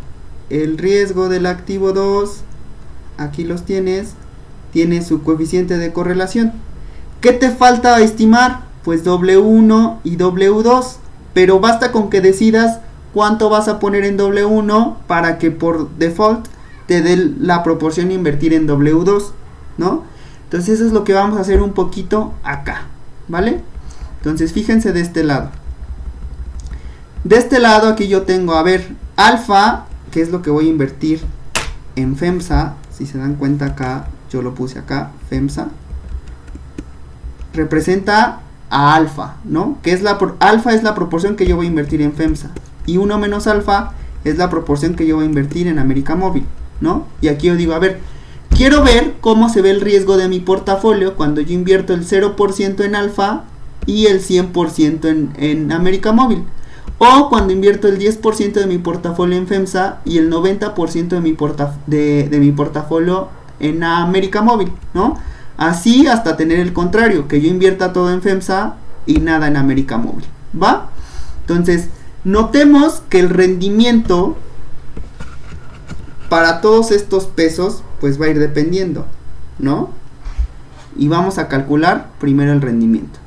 el riesgo del activo 2, aquí los tienes su coeficiente de correlación. ¿Qué te falta estimar? Pues W1 y W2, pero basta con que decidas cuánto vas a poner en W1 para que por default te dé la proporción invertir en W2, ¿no? Entonces eso es lo que vamos a hacer un poquito acá, ¿vale? Entonces fíjense de este lado. De este lado aquí yo tengo, a ver, alfa, que es lo que voy a invertir en FEMSA. Si se dan cuenta acá, yo lo puse acá, FEMSA. Representa a alfa, ¿no? Que es alfa es la proporción que yo voy a invertir en FEMSA. Y 1 menos alfa es la proporción que yo voy a invertir en América Móvil, ¿no? Y aquí yo digo, a ver, quiero ver cómo se ve el riesgo de mi portafolio cuando yo invierto el 0% en alfa y el 100% en América Móvil. O cuando invierto el 10% de mi portafolio en FEMSA y el 90% de mi portafolio en América Móvil, ¿no? Así hasta tener el contrario, que yo invierta todo en FEMSA y nada en América Móvil, ¿va? Entonces, notemos que el rendimiento para todos estos pesos, pues va a ir dependiendo, ¿no? Y vamos a calcular primero el rendimiento.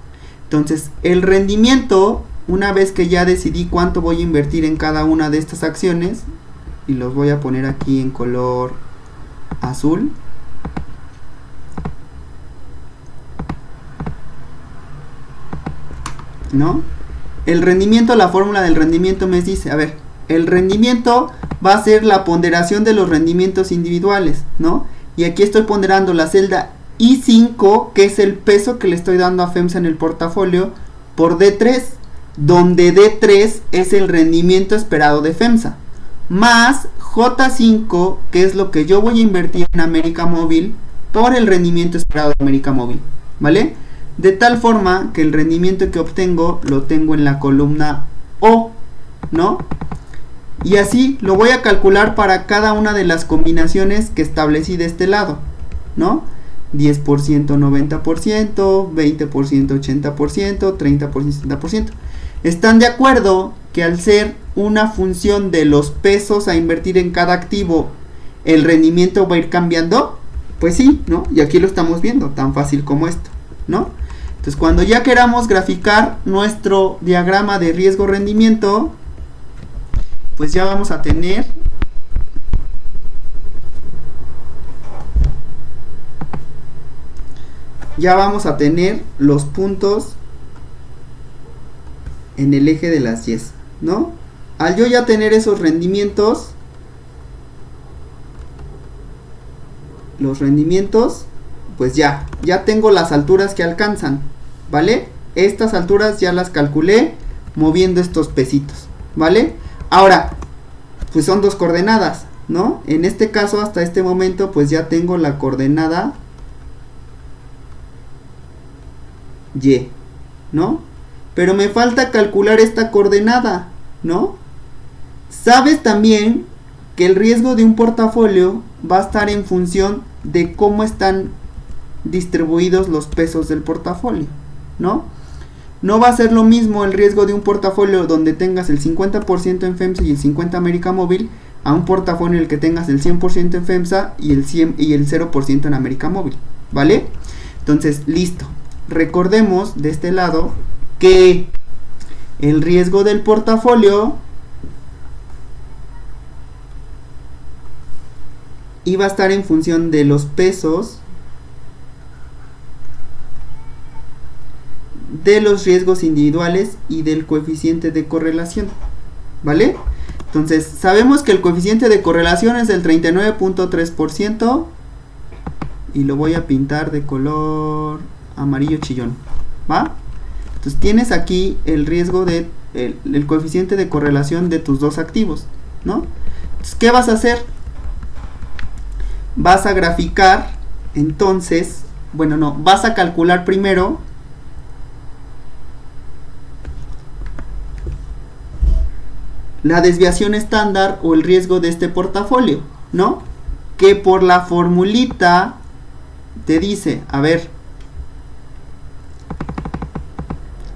Entonces, el rendimiento, una vez que ya decidí cuánto voy a invertir en cada una de estas acciones, y los voy a poner aquí en color azul, ¿no? El rendimiento, la fórmula del rendimiento me dice, a ver, el rendimiento va a ser la ponderación de los rendimientos individuales, ¿no? Y aquí estoy ponderando la celda I5, que es el peso que le estoy dando a FEMSA en el portafolio, por D3, donde D3 es el rendimiento esperado de FEMSA, más J5, que es lo que yo voy a invertir en América Móvil, por el rendimiento esperado de América Móvil, ¿vale? De tal forma que el rendimiento que obtengo lo tengo en la columna O, ¿no? Y así lo voy a calcular para cada una de las combinaciones que establecí de este lado, ¿no? 10%, 90%, 20%, 80%, 30%, 70%. ¿Están de acuerdo que al ser una función de los pesos a invertir en cada activo, el rendimiento va a ir cambiando? Pues sí, ¿no? Y aquí lo estamos viendo, tan fácil como esto, ¿no? Entonces, cuando ya queramos graficar nuestro diagrama de riesgo-rendimiento, pues ya vamos a tener ya vamos a tener los puntos en el eje de las Y's, ¿no? Al yo ya tener esos rendimientos, pues ya tengo las alturas que alcanzan, ¿vale? Estas alturas ya las calculé moviendo estos pesitos, ¿vale? Ahora, pues son dos coordenadas, ¿no? En este caso, hasta este momento, pues ya tengo la coordenada Y, ¿no? Pero me falta calcular esta coordenada, ¿no? Sabes también que el riesgo de un portafolio va a estar en función de cómo están distribuidos los pesos del portafolio, ¿no? No va a ser lo mismo el riesgo de un portafolio donde tengas el 50% en FEMSA y el 50% América Móvil, a un portafolio en el que tengas el 100% en FEMSA y el 0% en América Móvil, ¿vale? Entonces, listo. Recordemos de este lado que el riesgo del portafolio iba a estar en función de los pesos de los riesgos individuales y del coeficiente de correlación, ¿vale? Entonces, sabemos que el coeficiente de correlación es del 39.3% y lo voy a pintar de color amarillo chillón, ¿va? Entonces, tienes aquí el riesgo de el coeficiente de correlación de tus dos activos, ¿no? Entonces, ¿qué vas a hacer? Vas a graficar, entonces, bueno, no, vas a calcular primero la desviación estándar o el riesgo de este portafolio, ¿no? Que por la formulita te dice, a ver,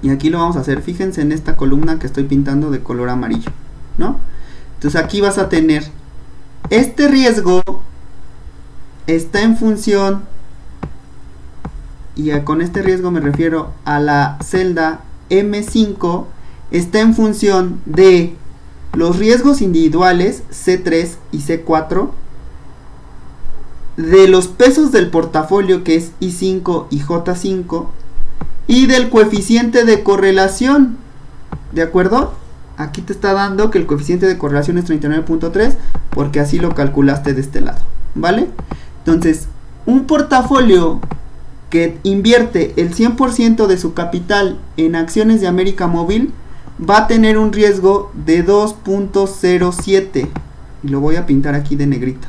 y aquí lo vamos a hacer, fíjense en esta columna que estoy pintando de color amarillo, ¿no? Entonces aquí vas a tener, este riesgo está en función, y con este riesgo me refiero a la celda M5, está en función de los riesgos individuales C3 y C4, de los pesos del portafolio que es I5 y J5, y del coeficiente de correlación, ¿de acuerdo? Aquí te está dando que el coeficiente de correlación es 39.3 porque así lo calculaste de este lado, ¿vale? Entonces, un portafolio que invierte el 100% de su capital en acciones de América Móvil va a tener un riesgo de 2.07 y lo voy a pintar aquí de negrita,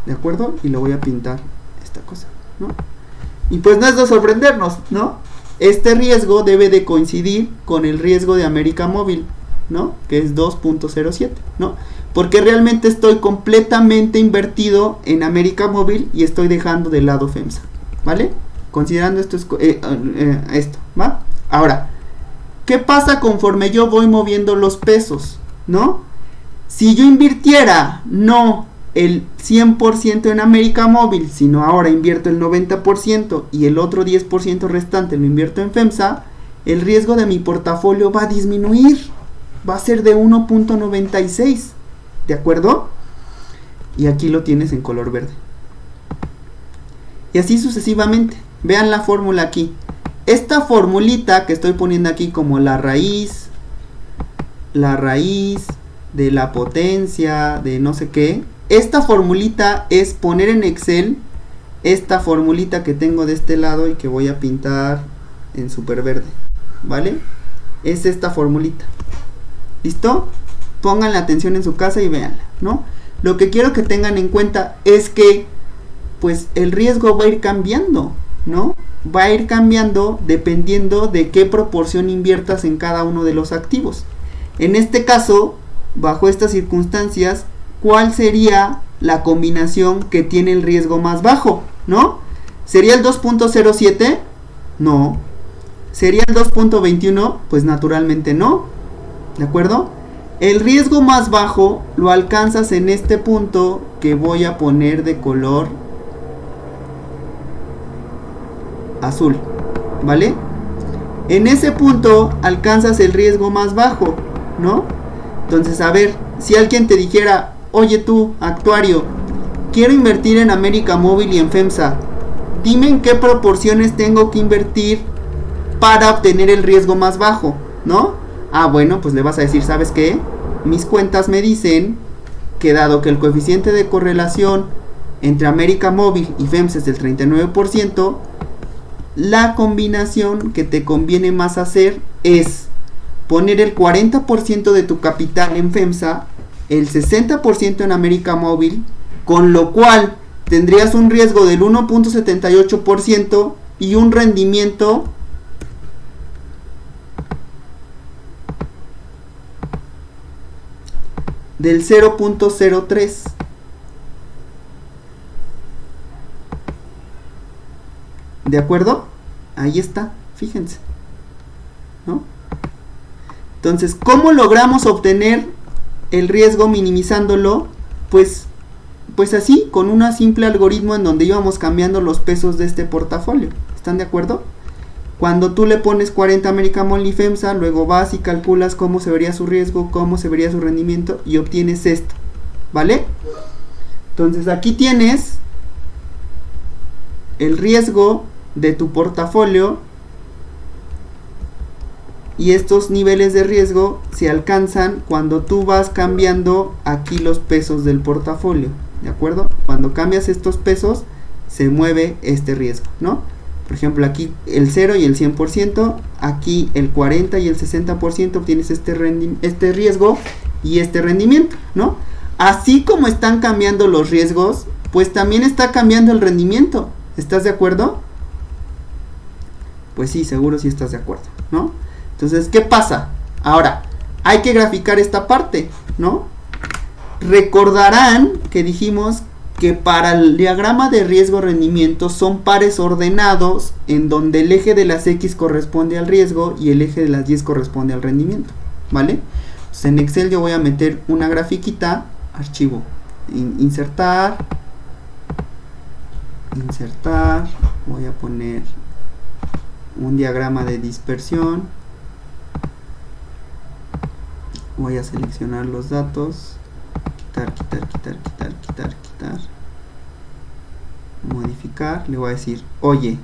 ¿de acuerdo? Y lo voy a pintar esta cosa, ¿no? Y pues no es de sorprendernos, ¿no? Este riesgo debe de coincidir con el riesgo de América Móvil, ¿no? Que es 2.07, ¿no? Porque realmente estoy completamente invertido en América Móvil y estoy dejando de lado FEMSA, ¿vale? Considerando esto, esto, ¿va? Ahora, ¿qué pasa conforme yo voy moviendo los pesos, ¿no? Si yo invirtiera no el 100% en América Móvil, sino ahora invierto el 90% y el otro 10% restante lo invierto en FEMSA, el riesgo de mi portafolio va a disminuir, va a ser de 1.96, ¿de acuerdo? Y aquí lo tienes en color verde. Y así sucesivamente. Vean la fórmula aquí. Esta formulita que estoy poniendo aquí como la raíz de la potencia de no sé qué. Esta formulita es poner en Excel esta formulita que tengo de este lado y que voy a pintar en súper verde, ¿vale? Es esta formulita. ¿Listo? Pónganle atención en su casa y véanla, ¿no? Lo que quiero que tengan en cuenta es que pues el riesgo va a ir cambiando, ¿no? Va a ir cambiando dependiendo de qué proporción inviertas en cada uno de los activos. En este caso, bajo estas circunstancias, ¿cuál sería la combinación que tiene el riesgo más bajo? ¿No? ¿Sería el 2.07? No. ¿Sería el 2.21? Pues naturalmente no. ¿De acuerdo? El riesgo más bajo lo alcanzas en este punto que voy a poner de color azul, ¿vale? En ese punto alcanzas el riesgo más bajo, ¿no? Entonces, a ver, si alguien te dijera, oye tú, actuario, quiero invertir en América Móvil y en FEMSA. Dime en qué proporciones tengo que invertir para obtener el riesgo más bajo, ¿no? Ah, bueno, pues le vas a decir, ¿sabes qué? Mis cuentas me dicen que dado que el coeficiente de correlación entre América Móvil y FEMSA es del 39%, la combinación que te conviene más hacer es poner el 40% de tu capital en FEMSA, el 60% en América Móvil, con lo cual tendrías un riesgo del 1.78% y un rendimiento del 0.03. ¿De acuerdo? Ahí está, fíjense, ¿no? Entonces, ¿cómo logramos obtener el riesgo minimizándolo? Pues así, con un simple algoritmo en donde íbamos cambiando los pesos de este portafolio. ¿Están de acuerdo? Cuando tú le pones 40 América Móvil y FEMSA, luego vas y calculas cómo se vería su riesgo, cómo se vería su rendimiento y obtienes esto, ¿vale? Entonces aquí tienes el riesgo de tu portafolio y estos niveles de riesgo se alcanzan cuando tú vas cambiando aquí los pesos del portafolio, ¿de acuerdo? Cuando cambias estos pesos se mueve este riesgo, ¿no? Por ejemplo, aquí el 0 y el 100%, aquí el 40 y el 60% obtienes este riesgo y este rendimiento, ¿no? Así como están cambiando los riesgos, pues también está cambiando el rendimiento. ¿Estás de acuerdo? Pues sí, seguro sí estás de acuerdo, ¿no? Entonces, ¿qué pasa? Ahora, hay que graficar esta parte, ¿no? Recordarán que dijimos que para el diagrama de riesgo-rendimiento son pares ordenados en donde el eje de las X corresponde al riesgo y el eje de las Y corresponde al rendimiento, ¿vale? Entonces en Excel yo voy a meter una grafiquita, archivo, insertar, voy a poner un diagrama de dispersión, voy a seleccionar los datos, quitar, modificar, le voy a decir, oye,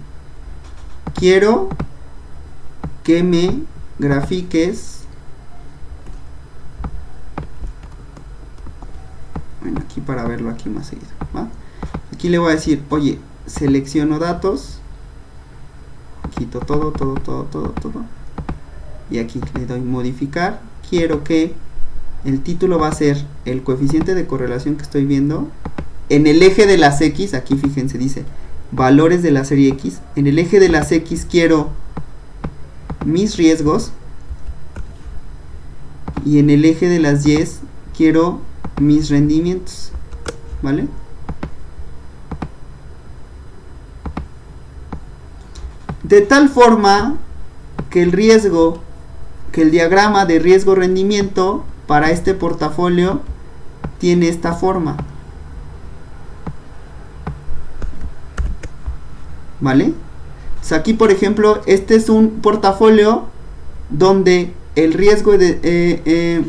quiero que me grafiques, bueno, aquí para verlo aquí más seguido, ¿va? Aquí le voy a decir, oye, selecciono datos, quito todo, y aquí le doy modificar, quiero que el título va a ser el coeficiente de correlación que estoy viendo en el eje de las X. Aquí fíjense, dice valores de la serie X. En el eje de las X quiero mis riesgos y en el eje de las Y quiero mis rendimientos, ¿vale? De tal forma que el diagrama de riesgo-rendimiento para este portafolio tiene esta forma, ¿vale? Entonces aquí, por ejemplo, este es un portafolio donde el riesgo de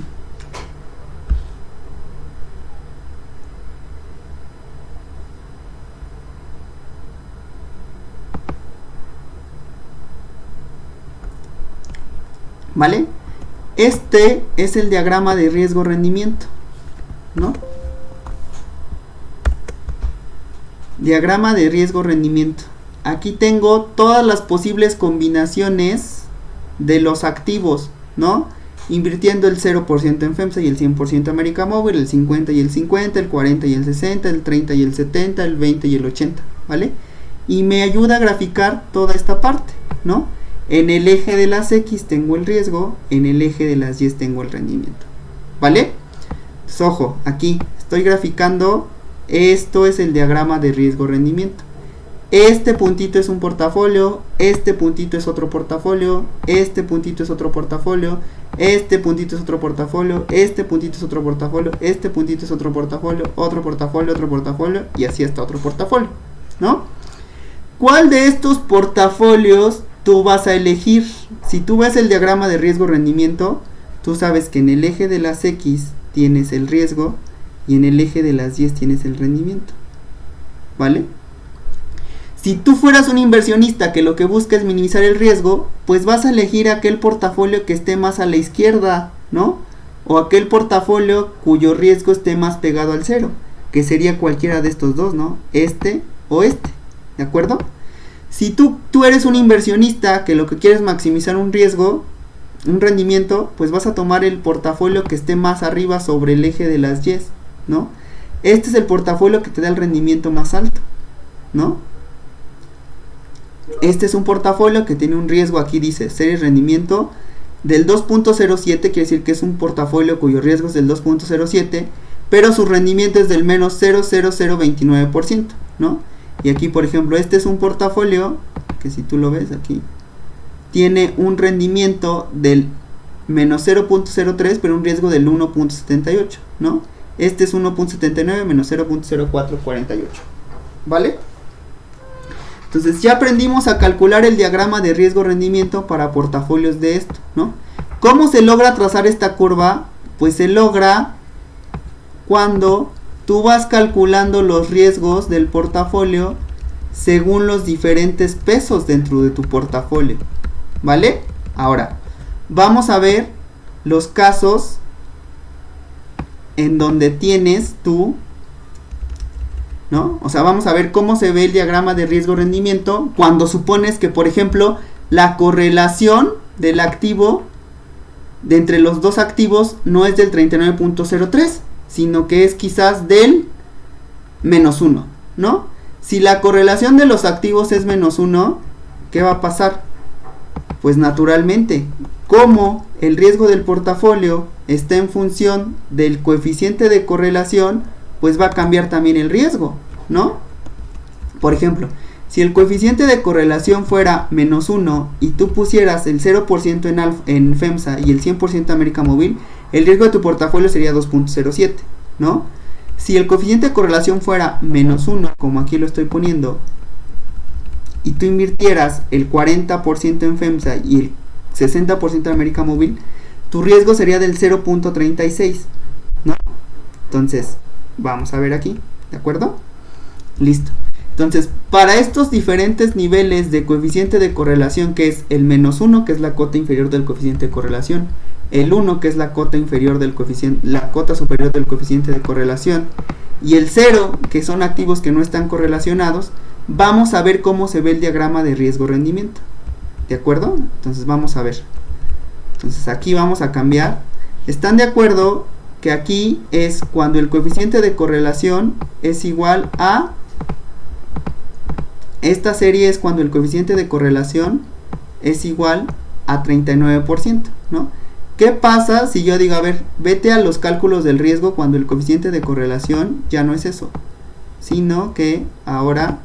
¿vale? Este es el diagrama de riesgo-rendimiento, ¿no? Diagrama de riesgo-rendimiento. Aquí tengo todas las posibles combinaciones de los activos, ¿no? Invirtiendo el 0% en FEMSA y el 100% en América Móvil, el 50 y el 50, el 40 y el 60, el 30 y el 70, el 20 y el 80, ¿vale? Y me ayuda a graficar toda esta parte, ¿no? En el eje de las X tengo el riesgo, en el eje de las Y tengo el rendimiento, ¿vale? Entonces, ojo, aquí estoy graficando, esto es el diagrama de riesgo-rendimiento. Este puntito es un portafolio, este puntito es otro portafolio, este puntito es otro portafolio, este puntito es otro portafolio, este puntito es otro portafolio, este puntito es otro portafolio, otro portafolio, y así hasta otro portafolio, ¿no? ¿Cuál de estos portafolios tú vas a elegir? Si tú ves el diagrama de riesgo-rendimiento, tú sabes que en el eje de las X tienes el riesgo y en el eje de las Y tienes el rendimiento. ¿vale? Si tú fueras un inversionista que lo que busca es minimizar el riesgo, pues vas a elegir aquel portafolio que esté más a la izquierda, ¿no? O aquel portafolio cuyo riesgo esté más pegado al cero, que sería cualquiera de estos dos, ¿no? Este o este, ¿de acuerdo? Si tú eres un inversionista que lo que quieres es maximizar un riesgo, un rendimiento, pues vas a tomar el portafolio que esté más arriba sobre el eje de las Y's, ¿no? Este es el portafolio que te da el rendimiento más alto, ¿no? Este es un portafolio que tiene un riesgo, aquí dice serie rendimiento del 2.07, quiere decir que es un portafolio cuyo riesgo es del 2.07, pero su rendimiento es del menos 0.0029%, ¿no? Y aquí, por ejemplo, este es un portafolio que, si tú lo ves aquí, tiene un rendimiento del menos 0.03, pero un riesgo del 1.78, ¿no? Este es 1.79 menos 0.0448, ¿vale? Entonces ya aprendimos a calcular el diagrama de riesgo-rendimiento para portafolios de esto, ¿no? ¿Cómo se logra trazar esta curva? Pues se logra cuando tú vas calculando los riesgos del portafolio según los diferentes pesos dentro de tu portafolio, ¿vale? Ahora, vamos a ver los casos en donde tienes tú, ¿no? O sea, vamos a ver cómo se ve el diagrama de riesgo-rendimiento cuando supones que, por ejemplo, la correlación del activo de entre los dos activos no es del 39.03, sino que es quizás del menos 1, ¿no? Si la correlación de los activos es menos 1, ¿qué va a pasar? Pues naturalmente, como el riesgo del portafolio está en función del coeficiente de correlación, pues va a cambiar también el riesgo, ¿no? Por ejemplo, si el coeficiente de correlación fuera menos 1 y tú pusieras el 0% en FEMSA y el 100% en América Móvil, el riesgo de tu portafolio sería 2.07, ¿no? Si el coeficiente de correlación fuera menos 1, como aquí lo estoy poniendo, y tú invirtieras el 40% en FEMSA y el 60% en América Móvil, tu riesgo sería del 0.36, ¿no? Entonces, vamos a ver aquí, ¿de acuerdo? Listo. Entonces, para estos diferentes niveles de coeficiente de correlación, que es el menos 1, que es la cota inferior del coeficiente de correlación, el 1, que es la cota inferior del coeficiente, la cota superior del coeficiente de correlación, y el 0, que son activos que no están correlacionados, vamos a ver cómo se ve el diagrama de riesgo-rendimiento, ¿de acuerdo? Entonces, vamos a ver. Entonces, aquí vamos a cambiar. ¿Están de acuerdo que aquí es cuando el coeficiente de correlación es igual a... Esta serie es cuando el coeficiente de correlación es igual a 39%, ¿no? ¿Qué pasa si yo digo, a ver, vete a los cálculos del riesgo cuando el coeficiente de correlación ya no es eso, sino que ahora,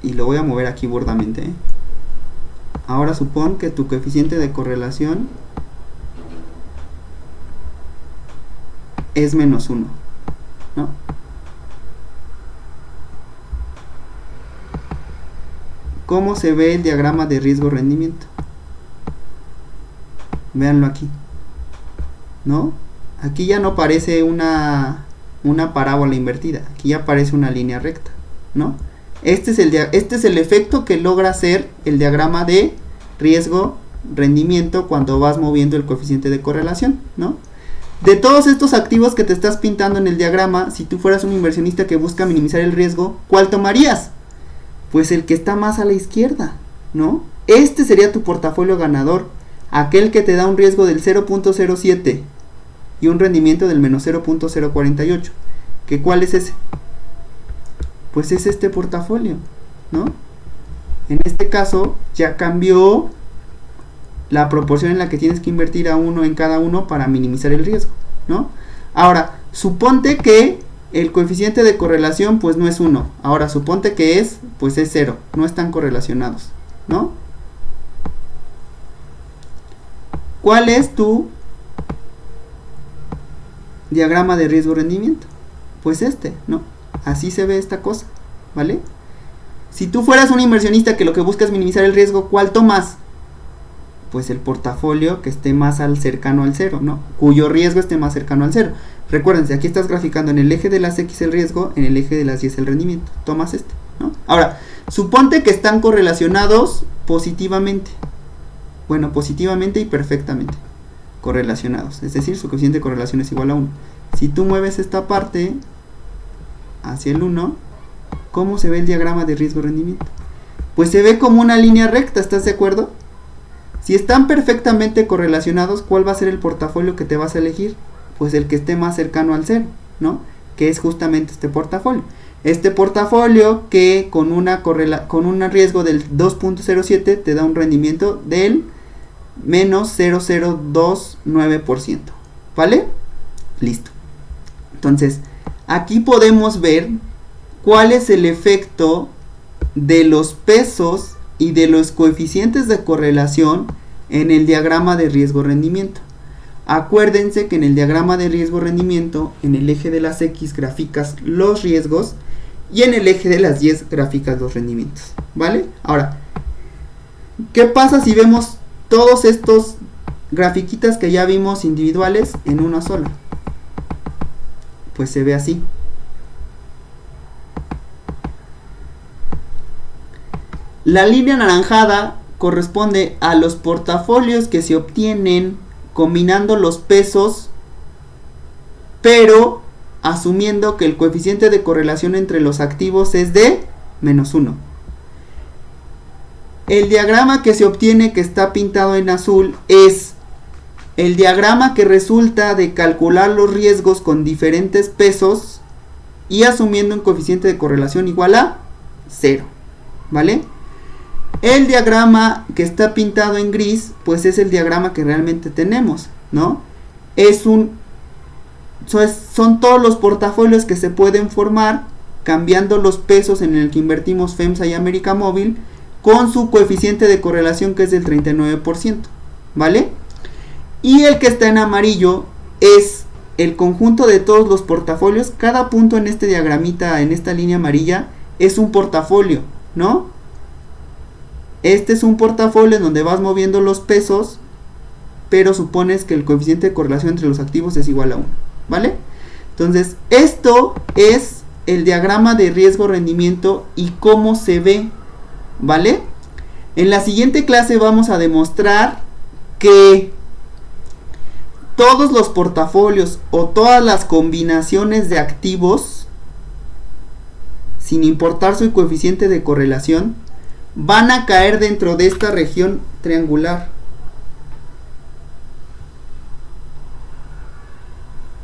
y lo voy a mover aquí burdamente, ¿eh? Ahora supón que tu coeficiente de correlación es menos 1, ¿no? ¿Cómo se ve el diagrama de riesgo-rendimiento? Véanlo aquí, ¿no? Aquí ya no parece una parábola invertida, aquí ya parece una línea recta, ¿no? Este es el efecto que logra hacer el diagrama de riesgo-rendimiento cuando vas moviendo el coeficiente de correlación, ¿no? De todos estos activos que te estás pintando en el diagrama, si tú fueras un inversionista que busca minimizar el riesgo, ¿cuál tomarías? Pues el que está más a la izquierda, ¿no? Este sería tu portafolio ganador, aquel que te da un riesgo del 0.07 y un rendimiento del menos 0.048. ¿Que cuál es ese? Pues es este portafolio, ¿no? En este caso ya cambió la proporción en la que tienes que invertir a uno en cada uno para minimizar el riesgo, ¿no? Ahora, suponte que el coeficiente de correlación pues no es 1. Ahora, suponte que es 0. No están correlacionados, ¿no? ¿Cuál es tu diagrama de riesgo-rendimiento? Pues este, ¿no? Así se ve esta cosa, ¿vale? Si tú fueras un inversionista que lo que busca es minimizar el riesgo, ¿cuál tomas? Pues el portafolio que esté más cercano al 0, ¿no? Cuyo riesgo esté más cercano al 0. Recuérdense, aquí estás graficando en el eje de las X el riesgo, en el eje de las Y el rendimiento. Tomas este, ¿no? Ahora, suponte que están correlacionados positivamente. Bueno, positivamente y perfectamente correlacionados. Es decir, su coeficiente de correlación es igual a 1. Si tú mueves esta parte hacia el 1, ¿cómo se ve el diagrama de riesgo-rendimiento? Pues se ve como una línea recta, ¿estás de acuerdo? Si están perfectamente correlacionados, ¿cuál va a ser el portafolio que te vas a elegir? Pues el que esté más cercano al 0, ¿no? Que es justamente este portafolio. Este portafolio que con un riesgo del 2.07 te da un rendimiento del menos 0.029%, ¿vale? Listo. Entonces, aquí podemos ver cuál es el efecto de los pesos y de los coeficientes de correlación en el diagrama de riesgo-rendimiento. Acuérdense que en el diagrama de riesgo-rendimiento, en el eje de las X graficas los riesgos y en el eje de las Y graficas los rendimientos, ¿vale? Ahora, ¿qué pasa si vemos todos estos grafiquitas que ya vimos individuales en una sola? Pues se ve así. La línea anaranjada corresponde a los portafolios que se obtienen combinando los pesos, pero asumiendo que el coeficiente de correlación entre los activos es de -1. El diagrama que se obtiene, que está pintado en azul, es el diagrama que resulta de calcular los riesgos con diferentes pesos y asumiendo un coeficiente de correlación igual a 0, ¿vale? El diagrama que está pintado en gris, pues es el diagrama que realmente tenemos, ¿no? Son todos los portafolios que se pueden formar cambiando los pesos en el que invertimos FEMSA y América Móvil con su coeficiente de correlación, que es del 39%, ¿vale? Y el que está en amarillo es el conjunto de todos los portafolios. Cada punto en este diagramita, en esta línea amarilla, es un portafolio, ¿no? Este es un portafolio en donde vas moviendo los pesos, pero supones que el coeficiente de correlación entre los activos es igual a 1, ¿vale? Entonces, esto es el diagrama de riesgo-rendimiento y cómo se ve, ¿vale? En la siguiente clase vamos a demostrar que todos los portafolios o todas las combinaciones de activos, sin importar su coeficiente de correlación, van a caer dentro de esta región triangular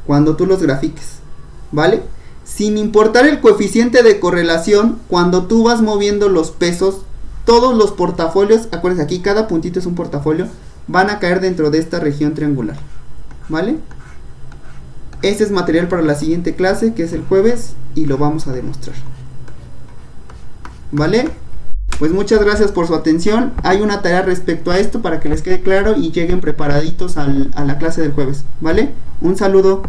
cuando tú los grafiques, ¿vale? Sin importar el coeficiente de correlación, cuando tú vas moviendo los pesos, todos los portafolios, acuérdense, aquí cada puntito es un portafolio, van a caer dentro de esta región triangular, ¿vale? Este es material para la siguiente clase, que es el jueves, y lo vamos a demostrar, ¿vale? Pues muchas gracias por su atención. Hay una tarea respecto a esto para que les quede claro y lleguen preparaditos a la clase del jueves, ¿vale? Un saludo.